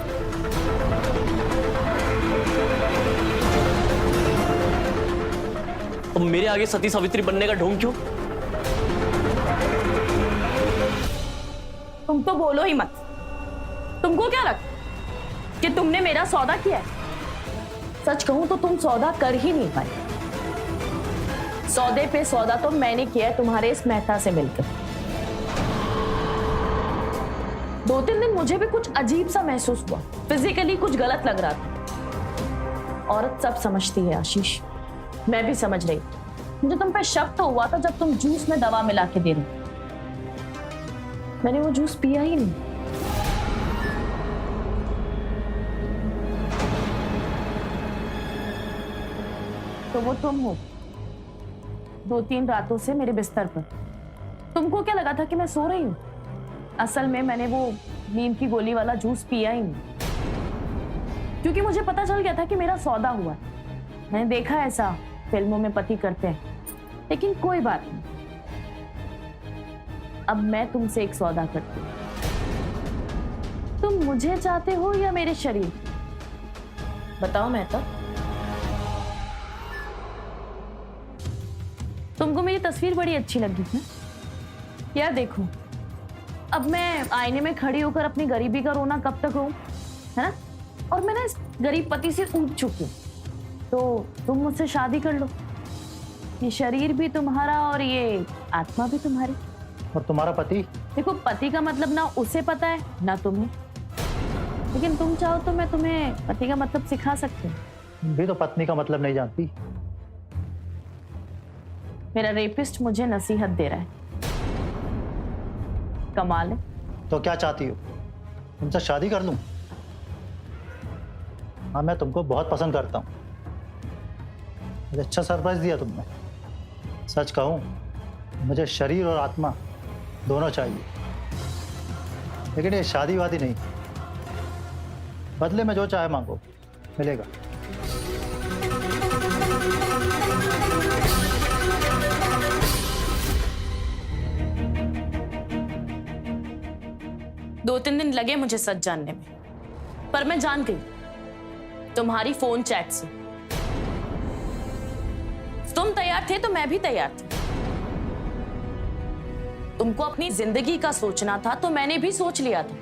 तो मेरे आगे सती सावित्री बनने का ढोंग क्यों? तुम तो बोलो ही मत। तुमको क्या लगता कि तुमने मेरा सौदा किया है? सच कहूं तो तुम सौदा कर ही नहीं पाए। सौदे पे सौदा तो मैंने किया है तुम्हारे इस मेहता से मिलकर। 2-3 दिन मुझे भी कुछ अजीब सा महसूस हुआ, फिजिकली कुछ गलत लग रहा था। औरत सब समझती है आशीष, मैं भी समझ रही। मुझे तुम पे शक तो हुआ था जब तुम जूस में दवा मिला के दे रही। मैंने वो जूस पिया ही नहीं। तो वो तुम हो 2-3 रातों से मेरे बिस्तर पर। तुमको क्या लगा था कि मैं सो रही हूं? असल में मैंने वो नींद की गोली वाला जूस पिया ही नहीं, क्योंकि मुझे पता चल गया था कि मेरा सौदा हुआ। मैंने देखा ऐसा फिल्मों में पति करते हैं, लेकिन कोई बात नहीं। अब मैं तुमसे एक सौदा करती हूँ। तुम मुझे चाहते हो या मेरे शरीर? बताओ मेहता। तुमको मेरी तस्वीर बड़ी अच्छी लगी है यार। देखो, अब मैं आईने में खड़ी होकर अपनी गरीबी का रोना कब तक रोऊं, है ना? और मैं ना इस गरीब पति से ऊब चुकी हूँ, तो तुम मुझसे शादी कर लो। ये शरीर भी तुम्हारा और ये आत्मा भी तुम्हारी। और तुम्हारा पति? देखो, पति का मतलब ना उसे पता है ना तुम्हें, लेकिन तुम चाहो तो मैं तुम्हें पति का मतलब सिखा सकती हूँ। तुम भी तो पत्नी का मतलब नहीं जानती। मेरा रेपिस्ट मुझे नसीहत दे रहा है। कमाल है। तो क्या चाहती हो, तुमसे शादी कर लूं? हाँ, मैं तुमको बहुत पसंद करता हूँ। मुझे अच्छा सरप्राइज दिया तुमने। सच कहूँ, मुझे शरीर और आत्मा दोनों चाहिए, लेकिन ये शादी वादी नहीं। बदले में जो चाहे मांगो, मिलेगा। दो तीन दिन लगे मुझे सच जानने में, पर मैं जान गई तुम्हारी फोन चैट से। तुम तैयार थे तो मैं भी तैयार थी। तुमको अपनी जिंदगी का सोचना था तो मैंने भी सोच लिया था।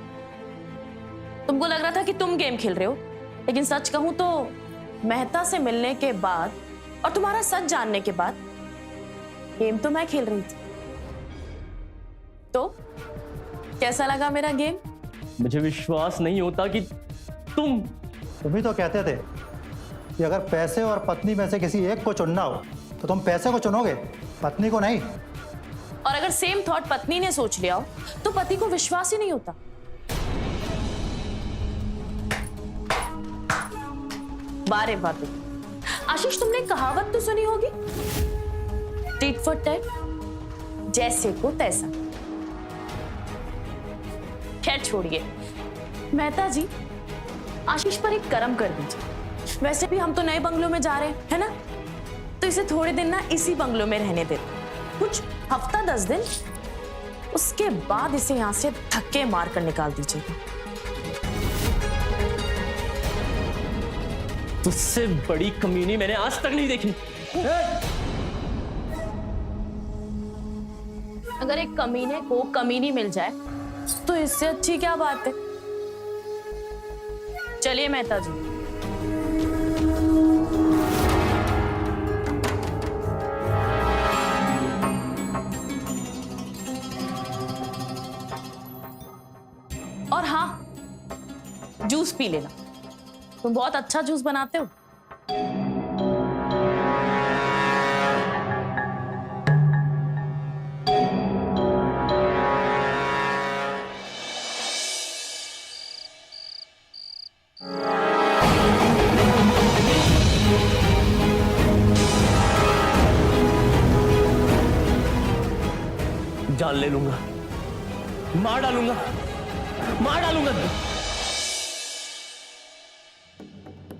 तुमको लग रहा था कि तुम गेम खेल रहे हो, लेकिन सच कहूं तो मेहता से मिलने के बाद और तुम्हारा सच जानने के बाद गेम तो मैं खेल रही थी। तो कैसा लगा मेरा गेम? मुझे विश्वास नहीं होता कि तुम ही तो कहते थे कि अगर पैसे और पत्नी में से किसी एक को चुनना हो तो तुम पैसे को चुनोगे, पत्नी को नहीं। और अगर सेम थॉट पत्नी ने सोच लिया हो तो पति को विश्वास ही नहीं होता। बारे बात। आशीष, तुमने कहावत तो सुनी होगी, टिट फॉर टैट, जैसे को तैसा। खैर छोड़िए, मेहता जी आशीष पर एक करम कर दीजिए। वैसे भी हम तो नए बंगलों में जा रहे हैं, है ना? तो इसे थोड़े दिन ना इसी बंगलों में रहने दे, कुछ हफ्ता 10 दिन, उसके बाद इसे यहां से धक्के मार कर निकाल दीजिएगा। तुझसे बड़ी कमीनी मैंने आज तक नहीं देखी। अगर एक कमीने को कमीनी मिल जाए तो इससे अच्छी क्या बात है। चलिए मेहता जी। और हाँ, जूस पी लेना, तुम बहुत अच्छा जूस बनाते हो। जान ले लूंगा, मार डालूंगा, मार डालूंगा।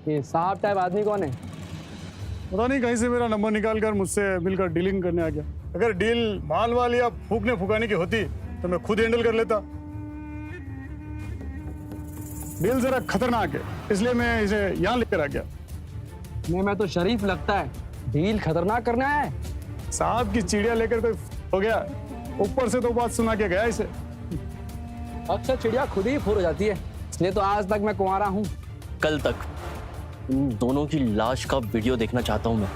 ये साहब टाइप आदमी कौन है? पता नहीं, कहीं से मेरा नंबर निकाल कर मुझसे मिलकर डीलिंग करने आ गया। अगर डील माल वाल या फूकने फुकाने की होती तो मैं खुद हैंडल कर लेता। डील जरा खतरनाक है, इसलिए मैं इसे यहाँ लेकर आ गया। मैं तो शरीफ लगता है, डील खतरनाक करना है। साहब की चिड़िया लेकर कोई हो गया, ऊपर से तो बात सुना के गया इसे। अक्सर चिड़िया खुद ही फुर हो जाती है, इसलिए तो आज तक मैं कुंवारा हूँ। कल तक उन दोनों की लाश का वीडियो देखना चाहता हूं मैं।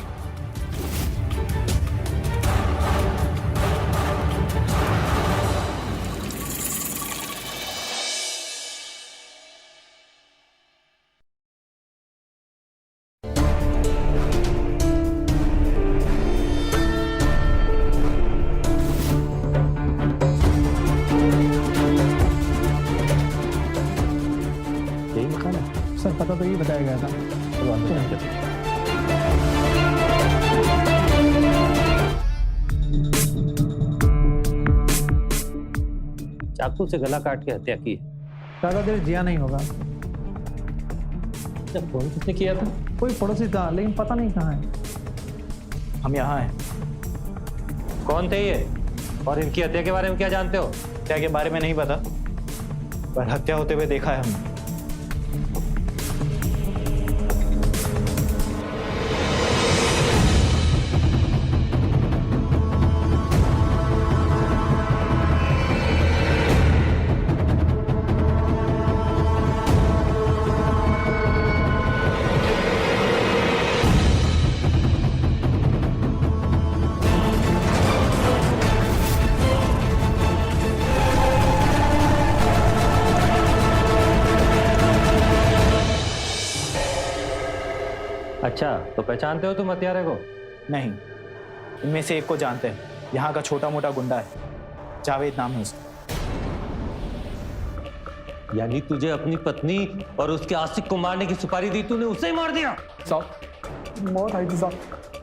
सर पता तो ये बताया गया था। चाकू से गला काट के हत्या की। ज्यादा देर जिया नहीं होगा। फोन किसने किया था? कोई पड़ोसी था, लेकिन पता नहीं कहाँ है। हम यहाँ हैं। कौन थे ये? और इनकी हत्या के बारे में क्या जानते हो? हत्या के बारे में नहीं पता, पर हत्या होते हुए देखा है हमने। अच्छा, तो पहचानते हो तुम हत्यारे को? नहीं, इनमें से एक को जानते हैं, यहाँ का छोटा मोटा गुंडा है, जावेद नाम है उसका। यानी तुझे अपनी पत्नी और उसके आशिक को मारने की सुपारी दी, तूने उसे ही मार दिया? साहब मौत आई थी साहब।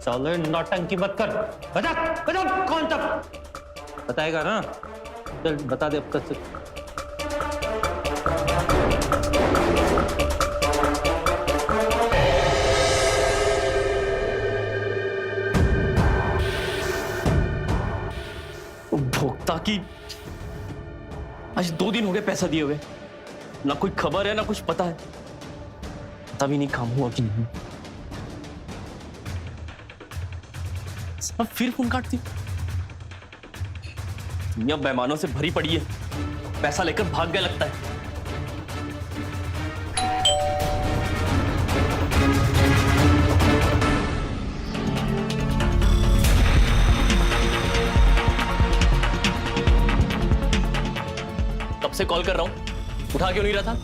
साले नौटंकी मत कर, बता बता कौन था? बताएगा ना? चल बता दे अब तक से। उपभोक्ता की आज 2 दिन हो गए पैसा दिए हुए, ना कोई खबर है ना कुछ पता है, पता भी नहीं काम हुआ कि नहीं। सब फिर फोन काटती, दुनिया बेईमानों से भरी पड़ी है, पैसा लेकर भाग गया लगता है। कब से कॉल कर रहा हूं, उठा क्यों नहीं रहा था?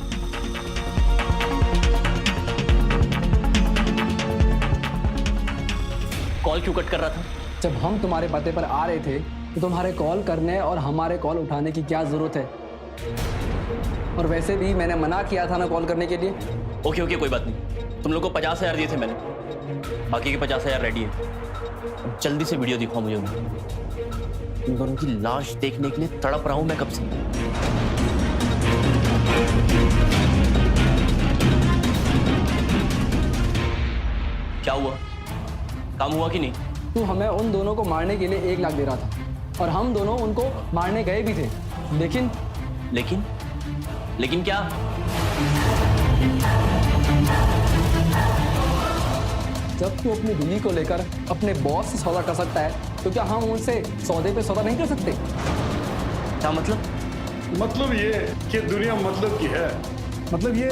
कॉल क्यों कट कर रहा था? जब हम तुम्हारे पते पर आ रहे थे तो तुम्हारे कॉल करने और हमारे कॉल उठाने की क्या जरूरत है? और वैसे भी मैंने मना किया था ना कॉल करने के लिए। ओके ओके, कोई बात नहीं। तुम लोग को 50,000 दिए थे मैंने, बाकी के 50,000 रेडी है। अब जल्दी से वीडियो दिखाओ मुझे। इन दोनों की लाश देखने के लिए तड़प रहा हूं मैं कब से। क्या हुआ? काम हुआ कि नहीं? तू हमें उन दोनों को मारने के लिए 1 लाख दे रहा था और हम दोनों उनको मारने गए भी थे, लेकिन लेकिन क्या? जब तू अपनी बीवी को लेकर अपने बॉस से सौदा कर सकता है तो क्या हम उनसे सौदे पे सौदा नहीं कर सकते? क्या मतलब? मतलब ये कि दुनिया मतलब की है। मतलब ये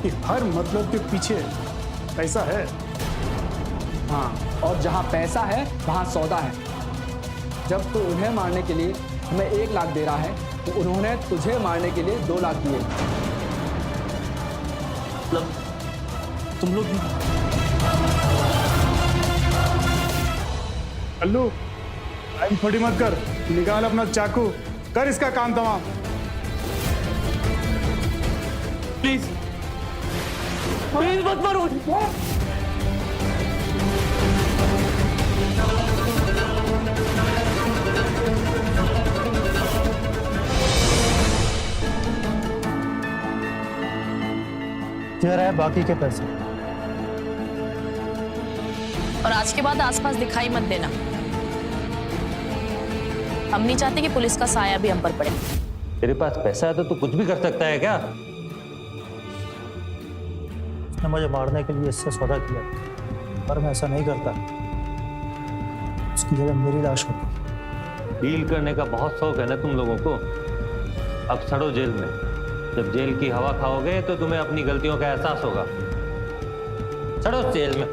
कि हर मतलब के पीछे पैसा है। हाँ, और जहाँ पैसा है वहाँ सौदा है। जब तू उन्हें मारने के लिए हमें 1 लाख दे रहा है तो उन्होंने तुझे मारने के लिए 2 लाख दिए। मतलब तुम लोग अल्लू, टाइम थोड़ी मत कर, निकाल अपना चाकू, कर इसका काम तमाम। प्लीज प्लीज मत मारो। दे रहा है बाकी के पैसे। और आज के बाद आसपास दिखाई मत देना। हम नहीं चाहते कि पुलिस का साया भी हम पर पड़े। तेरे पास पैसा है तो तू कुछ भी कर सकता है क्या? उसने मुझे मारने के लिए इससे सौदा किया, पर मैं ऐसा नहीं करता। उसकी जगह मेरी लाश होती। डील करने का बहुत शौक है ना तुम लोगों को। अब सड़ो जेल में। जब जेल की हवा खाओगे तो तुम्हें अपनी गलतियों का एहसास होगा। सड़ो जेल में।